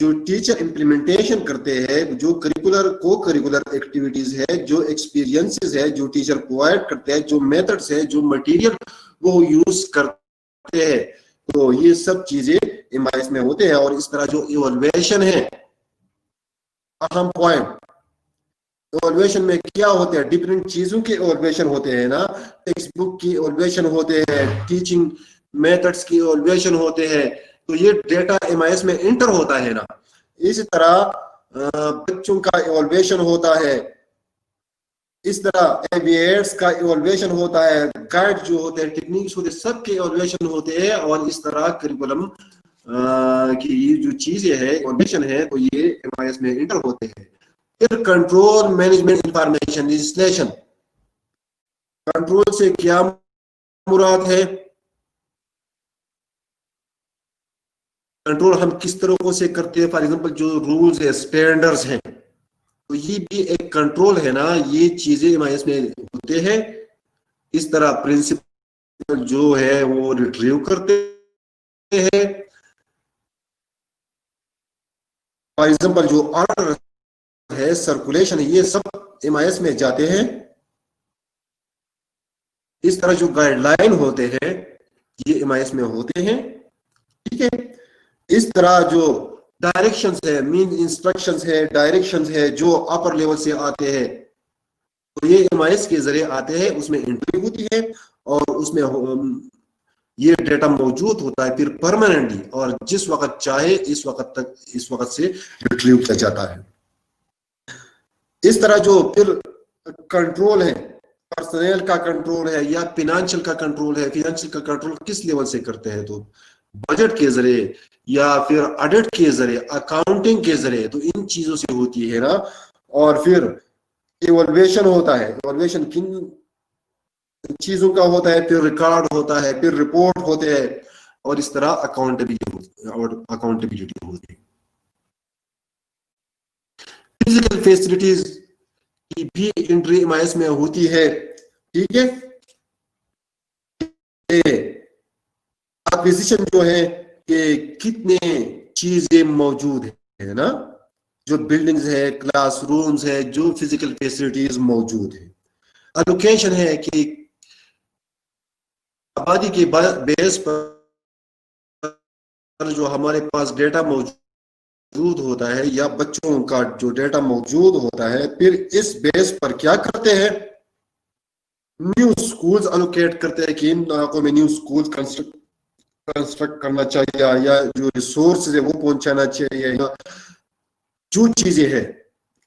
جو ٹیچر امپلیمنٹیشن کرتے ہیں, جو کریکولر ایکٹیویٹیز ہے, جو ایکسپیرینسز ہے جو ٹیچر پرووائڈ کرتے ہیں, جو میتھڈز ہے, جو مٹیریل وہ یوز کرتے ہیں, تو یہ سب چیزیں MIS میں ہوتے ہیں. اور اس طرح جو ایوالویشن ہے, اہم پوائنٹ, ایوالویشن میں کیا ہوتے ہیں, ڈفرینٹ چیزوں کے ایوالویشن ہوتے ہیں نا, ٹیکسٹ بک کی ایوالویشن ہوتے ہیں, ٹیچنگ میتھڈز کی ایوالویشن ہوتے ہیں, تو یہ ڈیٹا MIS میں انٹر ہوتا ہے نا. اسی طرح بچوں کا ایوالویشن ہوتا ہے, اس طرح ایویئرس کا ایوالویشن ہوتا ہے, گائیڈ جو ہوتے ہیں, ٹیکنیکس ہوتے ہیں, سب کے ایوالویشن ہوتے ہیں. اور اس طرح کریکولم کی یہ جو چیزیں ہے, ایوالویشن ہے, تو یہ MIS میں انٹر ہوتے ہیں. پھر control management information legislation, control سے کیا مراد ہے, کنٹرول ہم کس طرح سے کرتے ہیں. فار ایگزامپل جو رولز ہے, اسٹینڈرڈز ہیں, تو یہ بھی ایک کنٹرول ہے نا, یہ چیزیں MIS میں ہوتے ہیں. اس طرح پرنسپل جو ہے وہ ریٹریو کرتے ہیں. فار ایگزامپل جو آرڈر ہے, سرکولیشن, یہ سب MIS میں جاتے ہیں. اس طرح جو گائیڈ لائن ہوتے ہیں یہ MIS میں ہوتے ہیں, ٹھیک ہے. اس طرح جو ڈائریکشنز ہے, مین انسٹرکشنز ہے, ڈائریکشنز ہے, جو اپر لیول سے آتے ہیں, تو یہ MIS کے ذریعے آتے ہیں, اس میں انٹری ہوتی ہے اور اس میں یہ ڈیٹا موجود ہوتا ہے پھر پرماننٹلی, اور جس وقت چاہے اس وقت سے ریٹریو کیا جاتا ہے. اس طرح جو پھر کنٹرول ہے, پرسنل کا کنٹرول ہے یا فائنینشیل کا کنٹرول ہے. فائنینشیل کا کنٹرول کس لیول سے کرتے ہیں, تو بجٹ کے ذریعے یا پھر آڈٹ کے ذریعے, اکاؤنٹنگ کے ذریعے, تو ان چیزوں سے ہوتی ہے نا. اور پھر ایوالویشن ہوتا ہے, ایوالویشن کن چیزوں کا ہوتا ہے, پھر ریکارڈ ہوتا ہے, پھر رپورٹ ہوتے ہیں, اور اس طرح اکاؤنٹیبلٹی ہوتی ہے. فزیکل فیسلٹیز بھی انٹری MIS میں ہوتی ہے. ٹھیک ہے, ایکوزیشن جو ہے کہ کتنے چیزیں موجود ہیں نا, جو بلڈنگز ہے, کلاس رومز ہے, جو فزیکل فیسلٹیز موجود ہیں. الوکیشن ہے کہ آبادی کے بیس پر جو ہمارے پاس ڈیٹا موجود ہوتا ہے یا بچوں کا جو ڈیٹا موجود ہوتا ہے, پھر اس بیس پر کیا کرتے ہیں, نیو سکولز الوکیٹ کرتے ہیں کہ ان علاقوں میں نیو سکولز کنسٹرکٹ کرنا چاہیے, یا جو ریسورسز ہے وہ پہنچانا چاہیے, یا جو چیزیں ہیں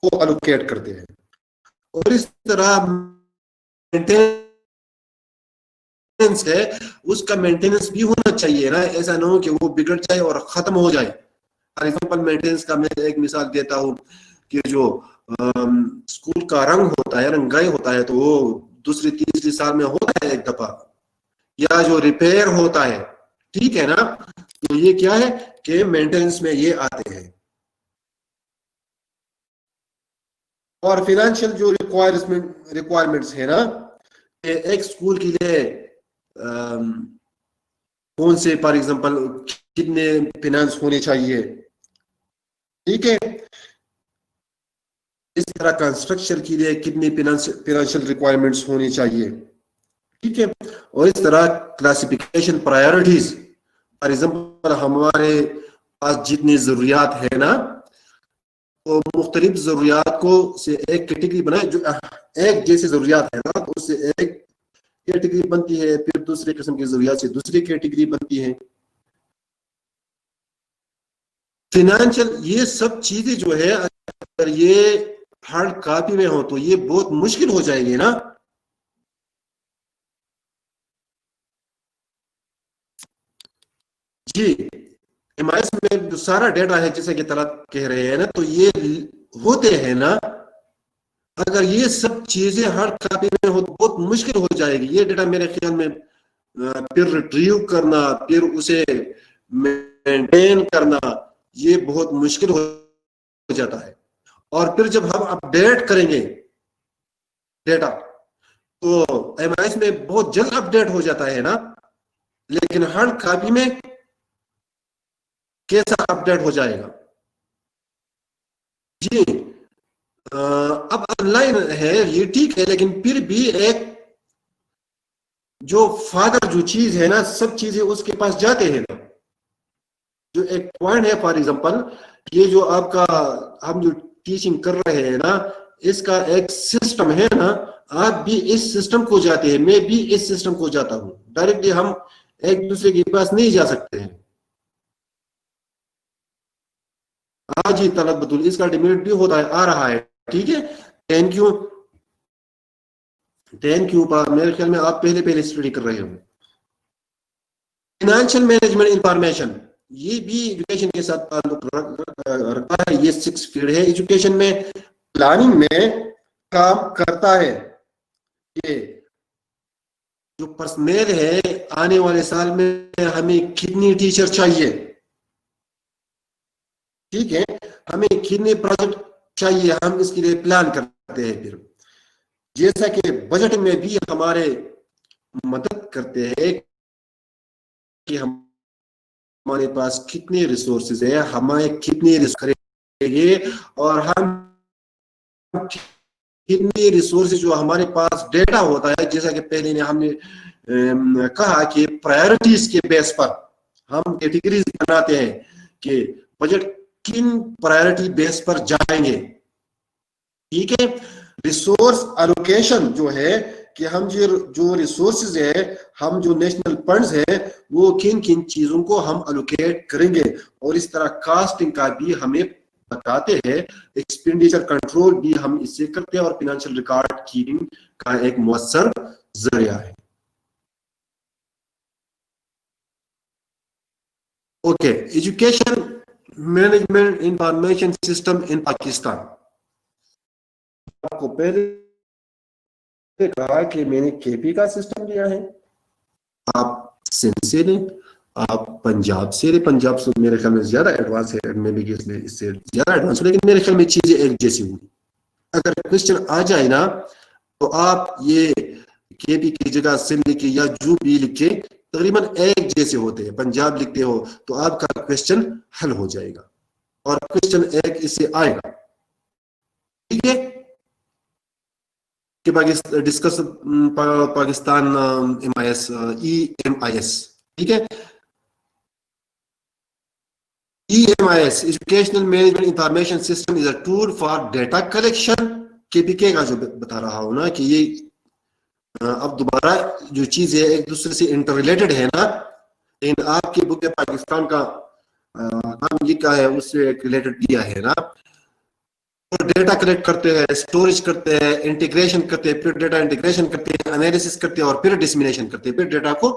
وہ الوکیٹ کرتے ہیں. اور اس طرح مینٹیننس ہے, اس کا مینٹیننس بھی ہونا چاہیے نا, ایسا نہ ہو کہ وہ بگڑ جائے اور ختم ہو جائے. فار ایگزامپل مینٹیننس کا میں ایک مثال دیتا ہوں کہ جو اسکول کا رنگ ہوتا ہے, رنگائی ہوتا ہے, تو وہ دوسری تیسری سال میں ہوتا ہے ایک دفعہ, یا جو ریپیئر ہوتا ہے, ٹھیک ہے نا, تو یہ کیا ہے کہ مینٹیننس میں یہ آتے ہیں. اور فائنینشیل جو ریکوائرمنٹس ہے نا, کہ ایک اسکول کے لیے کون سے فار ایگزامپل کتنے فائنانس ہونے چاہیے, ٹھیک ہے, اس طرح کنسٹرکشن کے لیے کتنی فائنینشیل ریکوائرمنٹس ہونی چاہیے, ٹھیک ہے. اور اس طرح کلاسیفیکیشن پرائیورٹیز, فار ایگزامپل ہمارے پاس جتنی ضروریات ہے نا, تو مختلف ضروریات کو سے ایک کیٹیگری بنائے, جو ایک جیسی ضروریات ہے نا, تو اس سے ایک کیٹیگری بنتی ہے, پھر دوسرے قسم کی ضروریات سے دوسری کیٹیگری بنتی ہے. فائنینشیل یہ سب چیزیں جو ہے اگر یہ ہارڈ کاپی میں ہو تو یہ بہت مشکل ہو جائے گی نا. جی, MIS میں جو سارا ڈیٹا ہے جیسے کہ طلعت کہہ رہے ہیں نا, تو یہ ہوتے ہیں نا, اگر یہ سب چیزیں ہر کاپی میں ہو تو بہت مشکل ہو جائے گی. یہ ڈیٹا میرے خیال میں پھر ریٹریو کرنا, پھر اسے مینٹین کرنا, یہ بہت مشکل ہو جاتا ہے. اور پھر جب ہم اپڈیٹ کریں گے ڈیٹا تو MIS میں بہت جلد اپڈیٹ ہو جاتا ہے نا, لیکن ہر کاپی میں کیسا اپڈیٹ ہو جائے گا. جی, اب آن لائن ہے یہ ٹھیک ہے, لیکن پھر بھی ایک جو فادر جو چیز ہے نا, سب چیزیں اس کے پاس جاتے ہیں نا. جو ایک پوائنٹ ہے فار ایگزامپل, یہ جو آپ کا ہم جو ٹیچنگ کر رہے ہیں نا, اس کا ایک سسٹم ہے نا, آپ بھی اس سسٹم کو جاتے ہیں, میں بھی اس سسٹم کو جاتا ہوں. ڈائریکٹلی ہم ایک دوسرے کے پاس نہیں جا سکتے ہیں. آج ہی طلعت بطول اس کا ڈیمیرٹ بھی ہوتا ہے, آ رہا ہے, ٹھیک ہے. تھینک یو میرے خیال میں آپ پہلے اسٹڈی کر رہے ہو. فائنینشیل مینجمنٹ انفارمیشن, یہ بھی ایجوکیشن کے ساتھ تعلق رکھتا ہے. یہ 6 فیلڈ ہے ایجوکیشن میں, پلاننگ میں کام کرتا ہے. یہ جو پرسنل ہے, آنے والے سال میں ہمیں کتنی ٹیچر چاہیے, ٹھیک ہے, ہمیں کتنے پروجیکٹ چاہیے, ہم اس کے لیے پلان کرتے ہیں. پھر جیسا کہ بجٹ میں بھی ہمارے مدد کرتے ہیں کہ ہمارے پاس کتنے ریسورسز ہیں, ہمیں کتنے کریں گے, اور ہم کتنے ریسورسز جو ہمارے پاس ڈیٹا ہوتا ہے, جیسا کہ پہلے ہم نے کہا کہ پرائیورٹیز کے بیس پر ہم کیٹیگریز بناتے ہیں کہ بجٹ کن پرائیورٹی بیس پر جائیں گے, ٹھیک ہے. ریسورس الوکیشن جو ہے کہ ہم جو ریسورسز ہے, ہم جو نیشنل فنڈز ہے, وہ کن کن چیزوں کو ہم الوکیٹ کریں گے. اور اس طرح کاسٹنگ کا بھی ہمیں بتاتے ہیں, ایکسپینڈیچر کنٹرول بھی ہم اس سے کرتے ہیں, اور فائنینشیل ریکارڈ کیپنگ کا ایک مؤثر ذریعہ ہے. Okay, education management information system in Pakistan. آپ کو پہلے کہا کہ میں نے KP کا سسٹم لیا ہے, آپ سندھ سے لیں, آپ پنجاب سے لیں. پنجاب سے میرے خیال میں زیادہ ایڈوانس ہے, میں بھی اس سے زیادہ ایڈوانس ہوں, لیکن میرے خیال میں چیزیں ایک جیسی ہوں. اگر کوشچن آ جائے نا تو آپ یہ کے پی کی جگہ سندھ لکھے یا جو بھی لکھے تقریباً ایک جیسے ہوتے ہیں. پنجاب لکھتے ہو تو آپ کا کوشچن حل ہو جائے گا اور کوشچن ایک اس سے آئے گا. ٹھیک ہے کہ ڈسکس پاکستان EMIS. ٹھیک ہے EMIS educational management information system is a tool for data collection. KPK کا جو بتا رہا ہوں نا کہ یہ اب دوبارہ جو چیز ہے ایک دوسرے سے انٹر ریلیٹڈ ہے نا, لیکن آپ کی بک پاکستان کا نام لکھا ہے اس سے ریلیٹڈ دیا ہے نا. ڈیٹا کلیکٹ کرتے ہیں, اسٹوریج کرتے ہیں, انٹیگریشن کرتے ہیں, پھر ڈیٹا انٹیگریشن کرتے ہیں, انالیسس کرتے ہیں اور پھر ڈسمینیشن کرتے ہیں, پھر ڈیٹا کو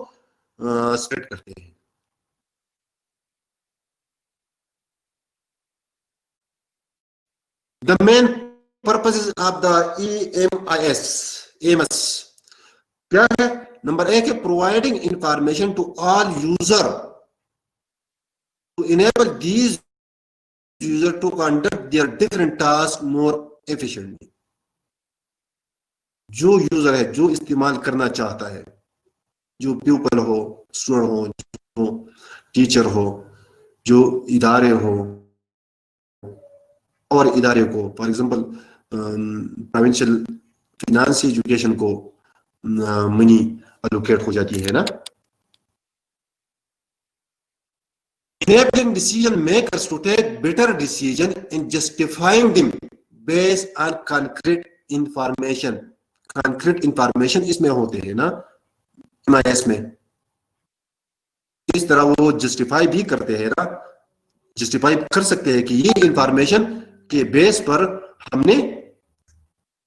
اسپریڈ کرتے ہیں. The main purposes of the EMIS کیا ہے؟ نمبر ایک ہے providing information to all user to enable these user to conduct their different tasks more efficiently. جو یوزر ہے, جو استعمال کرنا چاہتا ہے, جو پیپل ہو, اسٹوڈنٹ ہو, جو ٹیچر ہو, جو ادارے ہو اور ادارے کو, for example provincial finance education کو منی الوکیٹ ہو جاتی ہے نا. Enabling decision makers to take better decision and justifying them based on concrete information. Concrete information اس میں ہوتے ہیں نا MIS میں. اس طرح وہ جسٹیفائی بھی کرتے ہیں نا, جسٹیفائی کر سکتے ہیں کہ یہ انفارمیشن کے بیس پر ہم نے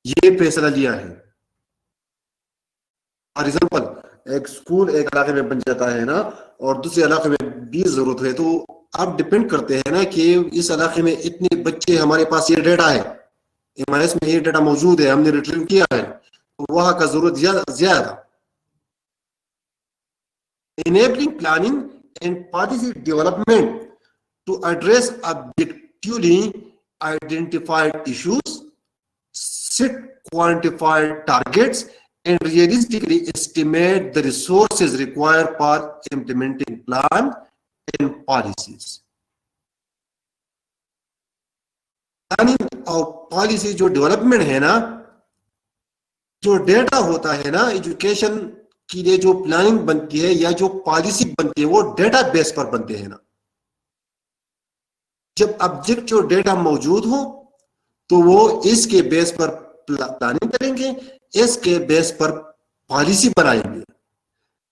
یہ فیصلہ لیا ہے. فار ایگزامپل ایک اسکول ایک علاقے میں بن جاتا ہے نا اور دوسرے علاقے میں بھی ضرورت ہے, تو آپ ڈپینڈ کرتے ہیں نا کہ اس علاقے میں اتنے بچے, ہمارے پاس یہ ڈیٹا ہے, MIS میں یہ ڈیٹا موجود ہے, ہم نے ریٹریو کیا ہے, تو وہاں کا ضرورت زیادہ. Enabling planning and policy development to address objectively identified issues, set quantified targets, and realistically estimate the resources required for implementing plan and policies. Planning اور پالیسی جو ڈیولپمنٹ ہے نا, جو ڈیٹا ہوتا ہے نا ایجوکیشن کے لیے, جو پلاننگ بنتی ہے یا جو پالیسی بنتی ہے وہ ڈیٹا بیس پر بنتے ہیں نا. جب آبجیکٹو ڈیٹا موجود ہو تو وہ اس کے بیس پر پلاننگ کریں گے, اس کے بیس پر پالیسی بنائیں گے.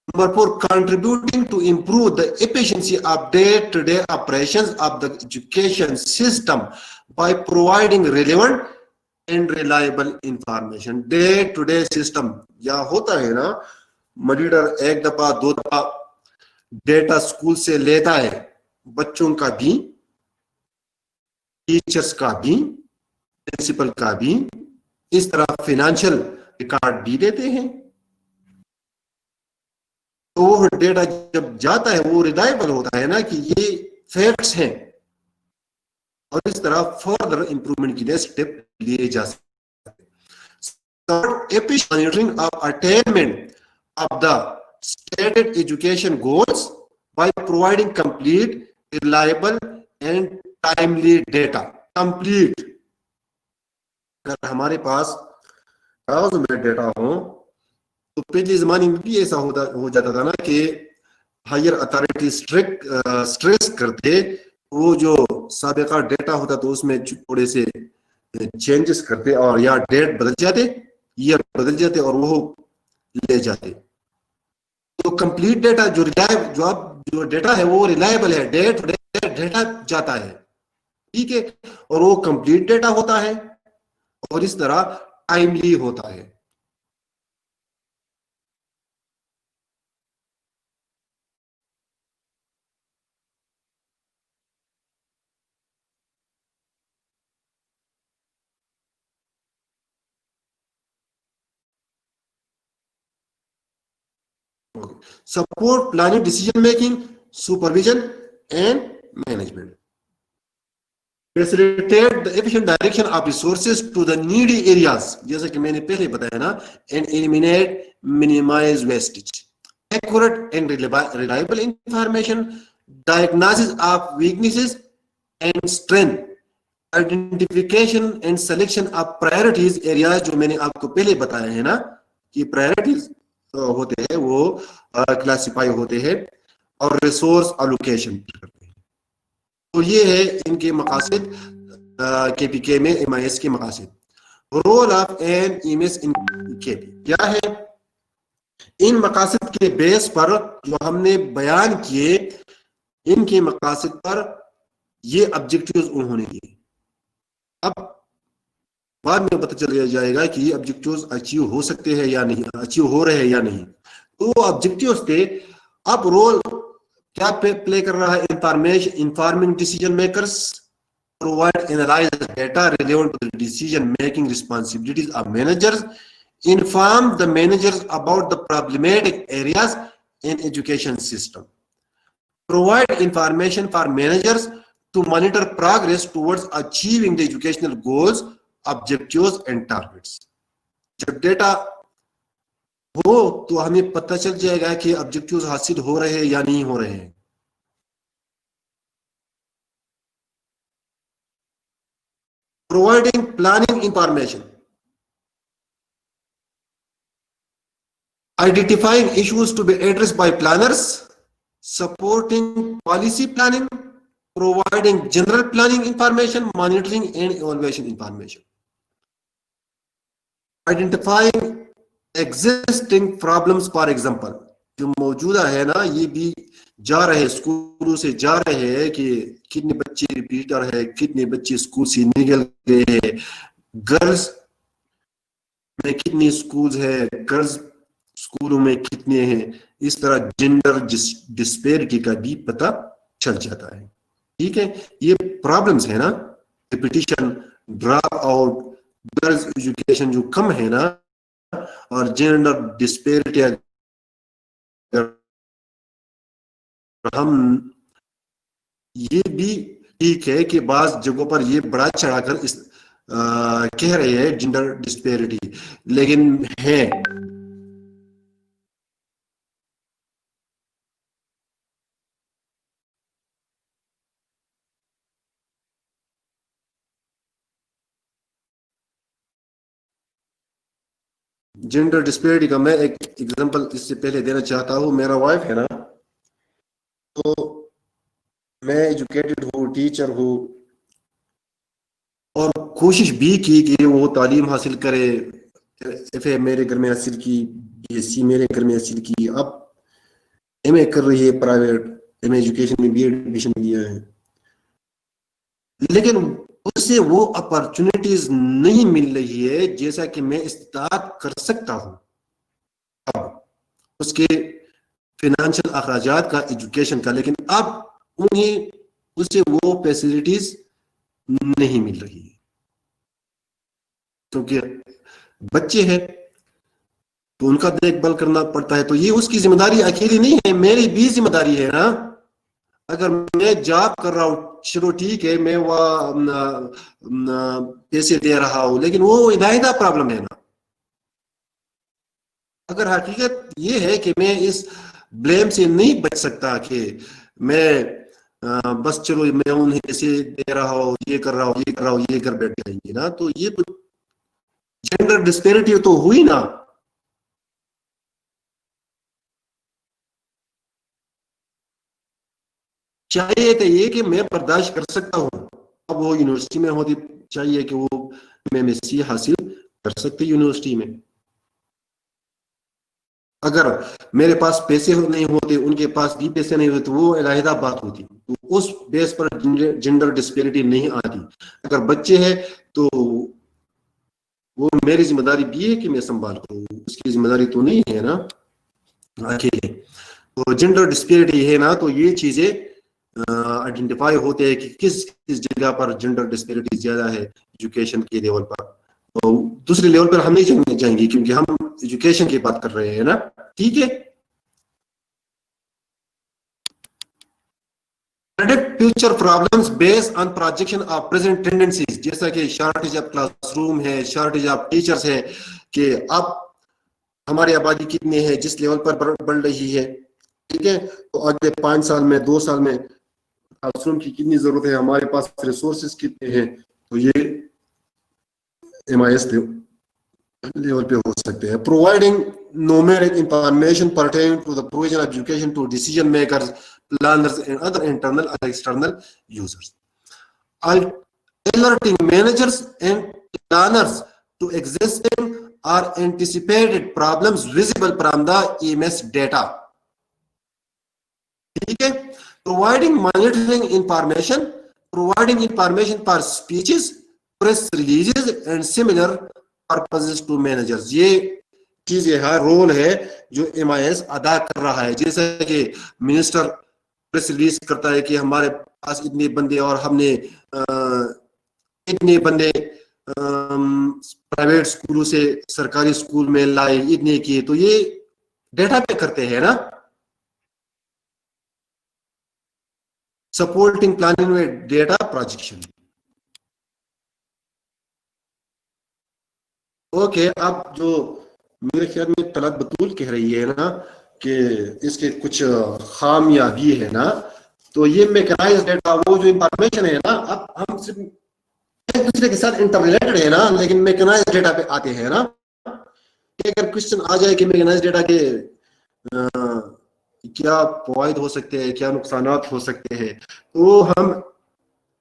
Number 4, contributing to improve the efficiency of day-to-day operations of the education system by providing relevant and reliable information. Day-to-day system یا ہوتا ہے نا, ماڈیولر ایک دفعہ دو دفعہ ڈیٹا اسکول سے لیتا ہے, بچوں کا بھی, ٹیچرس کا بھی, پرنسپل کا بھی, اس طرح فائنینشیل ریکارڈ بھی دیتے ہیں. تو وہ ڈیٹا جب جاتا ہے وہ ریلائبل ہوتا ہے نا کہ یہ فیکٹس ہیں, اور اس طرح فردر امپروومنٹ کے لیے اسٹیپ لیے جا سکتے ہیں. Efficient monitoring of attainment of the stated education goals by providing complete, reliable and timely data. Complete. اگر ہمارے پاس کاغذ میں ڈیٹا ہو تو پچھلے زمانے میں بھی ایسا ہو جاتا تھا نا کہ ہائر اتھارٹی اسٹریس کرتے, وہ جو سابقہ ڈیٹا ہوتا تو اس میں تھوڑے سے چینجز کرتے اور یا ڈیٹ بدل جاتے, ایئر بدل جاتے اور وہ لے جاتے. تو کمپلیٹ ڈیٹا جو ڈیٹا ہے وہ ریلائبل ہے, ڈیٹا جاتا ہے, ٹھیک ہے, اور وہ کمپلیٹ ڈیٹا ہوتا ہے اور اس طرح ٹائملی ہوتا ہے. Support planning, decision making, supervision and management. facilitate the efficient direction of resources to the needy areas, جیسا کہ میں نے پہلے بتایا نا, and eliminate, minimize wastage. Accurate and reliable information, diagnosis of weaknesses and strength, identification and selection of priorities areas, جو میں نے آپ کو پہلے بتایا ہے نا کہ priorities ہوتے ہیں وہ کلاسیفائی ہوتے ہیں, اور ریسورس الوکیشن کرتے ہیں. تو یہ ہے ان کے مقاصد کے پی کے میں ایم آئی ایس کے مقاصد. Role of N M S in K P کیا ہے؟ ان مقاصد کے بیس پر جو ہم نے بیان کیے, ان کے مقاصد پر یہ آبجیکٹیوز انہوں نے دیے. اب بعد میں پتہ چل جائے گا کہ یہ آبجیکٹیوز اچیو ہو سکتے ہیں یا نہیں, اچیو ہو رہے ہیں یا نہیں. تو وہ آبجیکٹیوز تھے. اب رول کیا پلے کر رہا ہے؟ Informing decision makers, provide analyze data relevant to the decision making responsibilities of managers, inform the managers about the problematic areas in education system, provide information for managers to monitor progress towards achieving the educational goals, objectives and targets. جب data ہو تو ہمیں پتہ چل جائے گا کہ objectives حاصل ہو رہے ہیں یا نہیں ہو رہے ہیں. Providing planning information, identifying issues to be addressed by planners, supporting policy planning, providing general planning information, monitoring and evaluation information, identifying existing problems. For example, جو موجودہ ہے نا, یہ بھی جا رہے اسکولوں سے جا رہے ہیں کہ کتنے بچے ریپیٹر ہے, کتنے بچے اسکول سے نکل گئے ہیں, گرلز میں کتنی اسکولز ہے, گرلز اسکولوں میں کتنے ہیں. اس طرح جینڈر ڈسپیرٹی کا بھی پتہ چل جاتا ہے. ٹھیک ہے, یہ پرابلمز ہے نا, repetition, drop out, girls education جو کم ہے نا, اور جینڈر ڈسپیرٹی. ہم یہ بھی ٹھیک ہے کہ بعض جگہوں پر یہ بڑا چڑھا کر کہہ رہے ہیں جینڈر ڈسپیرٹی, لیکن ہے جینڈر ڈسپیرٹی کا. میں ایک ایگزامپل اس سے پہلے دینا چاہتا ہوں. میرا وائف ہے نا, تو میں ایجوکیٹڈ ہوں, ٹیچر ہوں, اور کوشش بھی کی کہ وہ تعلیم حاصل کرے. ایف اے میرے گھر میں حاصل کی, بی ایس سی میرے گھر میں حاصل کی, اب ایم اے کر رہی ہے پرائیویٹ, ایم اے ایجوکیشن میں ایڈمیشن لیا ہے, لیکن اس سے وہ اپرچونٹیز نہیں مل رہی ہے جیسا کہ میں استطاعت کر سکتا ہوں. اب اس کے فائنانشل اخراجات کا, ایجوکیشن کا, لیکن اب انہیں اسے وہ فیسلٹیز نہیں مل رہی ہے کیونکہ بچے ہیں تو ان کا دیکھ بھال کرنا پڑتا ہے. تو یہ اس کی ذمہ داری اکیلی نہیں ہے, میری بھی ذمہ داری ہے نا. اگر میں جاب کر رہا ہوں, چلو ٹھیک ہے, میں وہ پیسے دے رہا ہوں, لیکن وہ علیحدہ پرابلم ہے نا. اگر حقیقت یہ ہے کہ میں اس بلیم سے نہیں بچ سکتا کہ میں بس چلو میں انہیں پیسے دے رہا ہوں, یہ کر رہا ہوں, یہ کر رہا ہوں, یہ کر بیٹھ جائیں گے نا, تو یہ تو جینڈر ڈسپیرٹی تو ہوئی نا. چاہیے تھا یہ کہ میں برداشت کر سکتا ہوں. اب وہ یونیورسٹی میں ہوتی, چاہیے کہ وہ ایم ایس سی حاصل کر سکتے یونیورسٹی میں. اگر میرے پاس پیسے نہیں ہوتے, ان کے پاس بھی پیسے نہیں ہوتے, تو وہ علیحدہ بات ہوتی. تو اس بیس پر جینڈر ڈسپیرٹی نہیں آتی. اگر بچے ہیں تو وہ میری ذمہ داری بھی ہے کہ میں سنبھال کروں, اس کی ذمہ داری تو نہیں ہے نا اکیلے. تو جینڈر ڈسپیرٹی ہے نا, تو یہ چیزیں آئیڈینٹیفائی ہوتے ہیں کہ کس جگہ پر جینڈر ڈسپیرٹی زیادہ ہے ایجوکیشن کے لیول پر. دوسرے لیول پر ہم نہیں جائیں گے کیونکہ ہم ایجوکیشن کی بات کر رہے ہیں نا. ٹھیک ہے, predict future problems based on projection of present tendencies, جیسا کہ شارٹیج آف کلاس روم ہے, شارٹیج آف ٹیچرس ہے, کہ اب ہماری آبادی کتنی ہے, جس لیول پر بڑھ رہی ہے, ٹھیک ہے, تو اگلے 5 سال میں 2 سال میں کلاس روم کی کتنی ضرورت ہے, ہمارے پاس ریسورسز کتنے ہیں, تو یہ MIS لیول پہ ہو سکتے ہیں. Providing numeric information pertaining to the provision of education to decision makers, planners and other internal or external users. Alerting managers and planners to existing or anticipated problems visible from the EMS data. ٹھیک ہے. Providing monitoring information, providing information for speeches, press releases and similar purposes to managers. یہ چیز یہ role ہے جو MIS ادا کر رہا ہے. جیسا کہ منسٹر پریس ریلیز کرتا ہے کہ ہمارے پاس اتنے بندے اور ہم نے اتنے بندے پرائیویٹ اسکولوں سے سرکاری اسکول میں لائے, اتنے کیے, تو یہ ڈیٹا پہ کرتے ہیں نا. سپورٹنگ پلاننگ میں ڈیٹا پروجیکشن. اوکے, اب جو میرے خیال میں طلعت بطول کہہ رہی ہے نا کہ اس کے کچھ خامیاں بھی ہے نا, تو یہ میکنائز ڈیٹا, وہ جو انفارمیشن ہے نا, اب ہم صرف ایک دوسرے کے ساتھ انٹر ریلیٹڈ ہے نا, لیکن میکنائز ڈیٹا پہ آتے ہیں نا. اگر کوشچن آ جائے کہ میکنائز ڈیٹا کے کیا فوائد ہو سکتے ہیں, کیا نقصانات ہو سکتے ہیں, تو ہم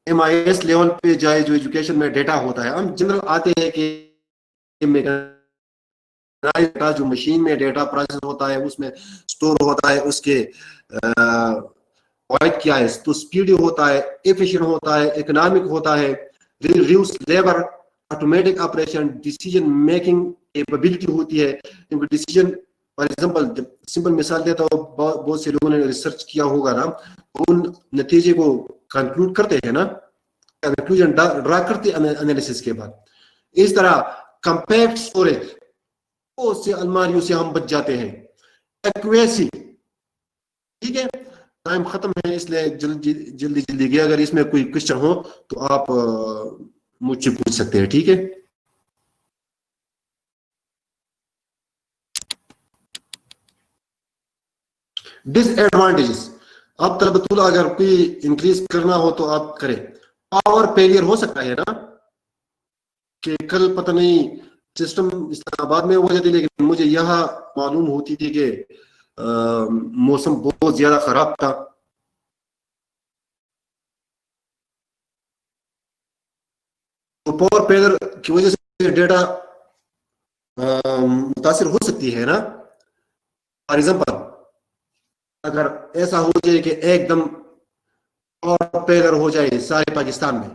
MIS لیول پہ جائے جو ایجوکیشن میں ڈیٹا ہوتا ہے, ہم جنرل آتے ہیں کہ ڈیٹا جو مشین میں ڈیٹا پروسیس ہوتا ہے, اس میں اسٹور ہوتا ہے, اس کے فوائد کیا ہے, تو اسپیڈی ہوتا ہے, ایفیشینٹ ہوتا ہے, اکنامک ہوتا ہے, reduce labour, automatic operation, decision making capability ہوتی ہے. کیونکہ ڈیسیجن فار ایگزامپل سمپل مثال دیتا ہوں, بہت سے لوگوں نے ریسرچ کیا ہوگا نا, ان نتیجے کو کنکلوڈ کرتے ہیں نا, کنکلوژن ڈرا کرتے انالیسس کے بعد. اس طرح کمپیکٹ اسٹوریج, بہت سے الماریوں سے ہم بچ جاتے ہیں. ایکویسی, ٹھیک ہے, ٹائم ختم ہے اس لیے جلدی گیا, اگر اس میں کوئی کوشچن ہو تو آپ مجھ سے پوچھ سکتے ہیں, ٹھیک ہے. ڈس ایڈوانٹیجز, اب طلبۃ اللہ اگر کوئی انکریز کرنا ہو تو آپ کریں. پاور فیلئر ہو سکتا ہے نا, کہ کل پتہ نہیں سسٹم اسلام آباد میں ہو جاتی, لیکن مجھے یہاں معلوم ہوتی تھی کہ موسم بہت زیادہ خراب تھا, تو پاور فیلئر کی وجہ سے ڈیٹا متاثر ہو سکتی ہے نا. فار ایگزامپل اگر ایسا ہو جائے کہ ایک دم پاور فیلئر ہو جائے سارے پاکستان میں,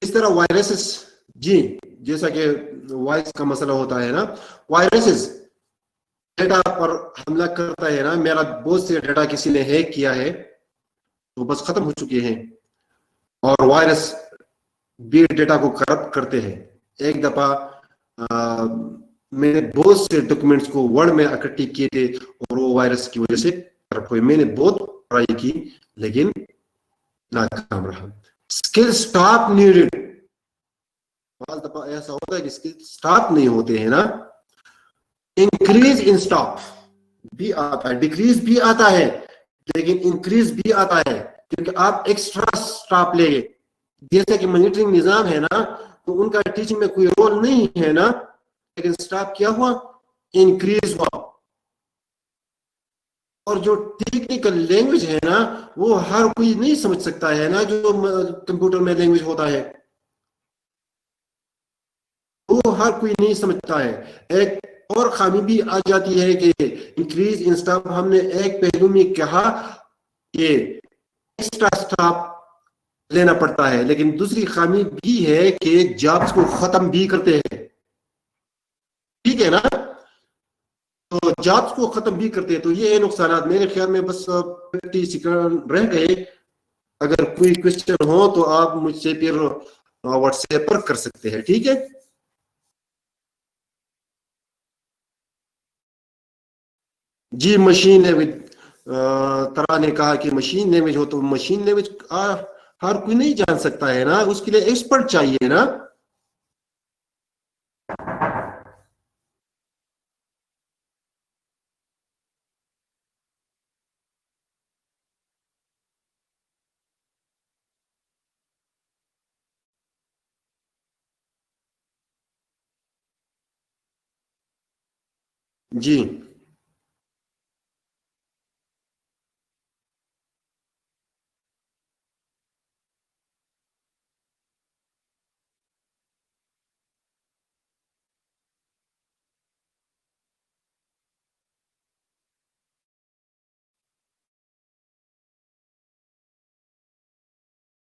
اس طرح وائرسز, جی جیسا کہ وائس کا مسئلہ ہوتا ہے نا, وائرسز ڈیٹا پر حملہ کرتا ہے نا. میرا بہت سے ڈیٹا کسی نے ہیک کیا ہے تو بس ختم ہو چکے ہیں, اور وائرس بھی ڈیٹا کو کرپٹ کرتے ہیں. ایک دفعہ میں نے بہت سے ڈاکومنٹس کو ورڈ میں اکٹھے کیے تھے اور وہ وائرس کی وجہ سے کرپٹ ہوئے. میں نے بہت ٹرائی کی لیکن ناکام رہا. اسکل اسٹاف نیڈڈ, بعض دفعہ ایسا ہوتا ہے کہ اسکل اسٹاف نہیں ہوتے ہیں نا. انکریز ان اسٹاف بھی آتا ہے, ڈیکریز بھی آتا ہے, لیکن انکریز بھی آتا ہے کیونکہ آپ ایکسٹرا اسٹاف لے گے. جیسے کہ مانیٹرنگ نظام ہے نا, تو ان کا ٹیچنگ میں کوئی رول نہیں ہے نا, لیکن اسٹاف کیا ہوا, انکریز ہوا. اور جو ٹیکنیکل لینگویج ہے نا, وہ ہر کوئی نہیں سمجھ سکتا ہے نا, جو کمپیوٹر میں لینگویج ہوتا ہے وہ ہر کوئی نہیں سمجھتا ہے. ایک اور خامی بھی آ جاتی ہے کہ انکریز ان اسٹاف, ہم نے ایک پہلو میں کہا کہ ایکسٹرا اسٹاف لینا پڑتا ہے, لیکن دوسری خامی بھی ہے کہ جابس کو ختم بھی کرتے ہیں, ٹھیک ہے نا, تو جابس کو ختم بھی کرتے ہیں. تو یہ ہے نقصانات. میرے خیال میں بس 50 سیکنڈ رہ گئے, اگر کوئی کوشچن ہو تو آپ مجھ سے پھر واٹس ایپ پر کر سکتے ہیں, ٹھیک ہے. جی مشین لینگویج، طرح نے کہا کہ مشین لینگویج ہو تو مشین لینگویج ہر کوئی نہیں جان سکتا ہے نا، اس کے لیے ایکسپرٹ چاہیے نا. جی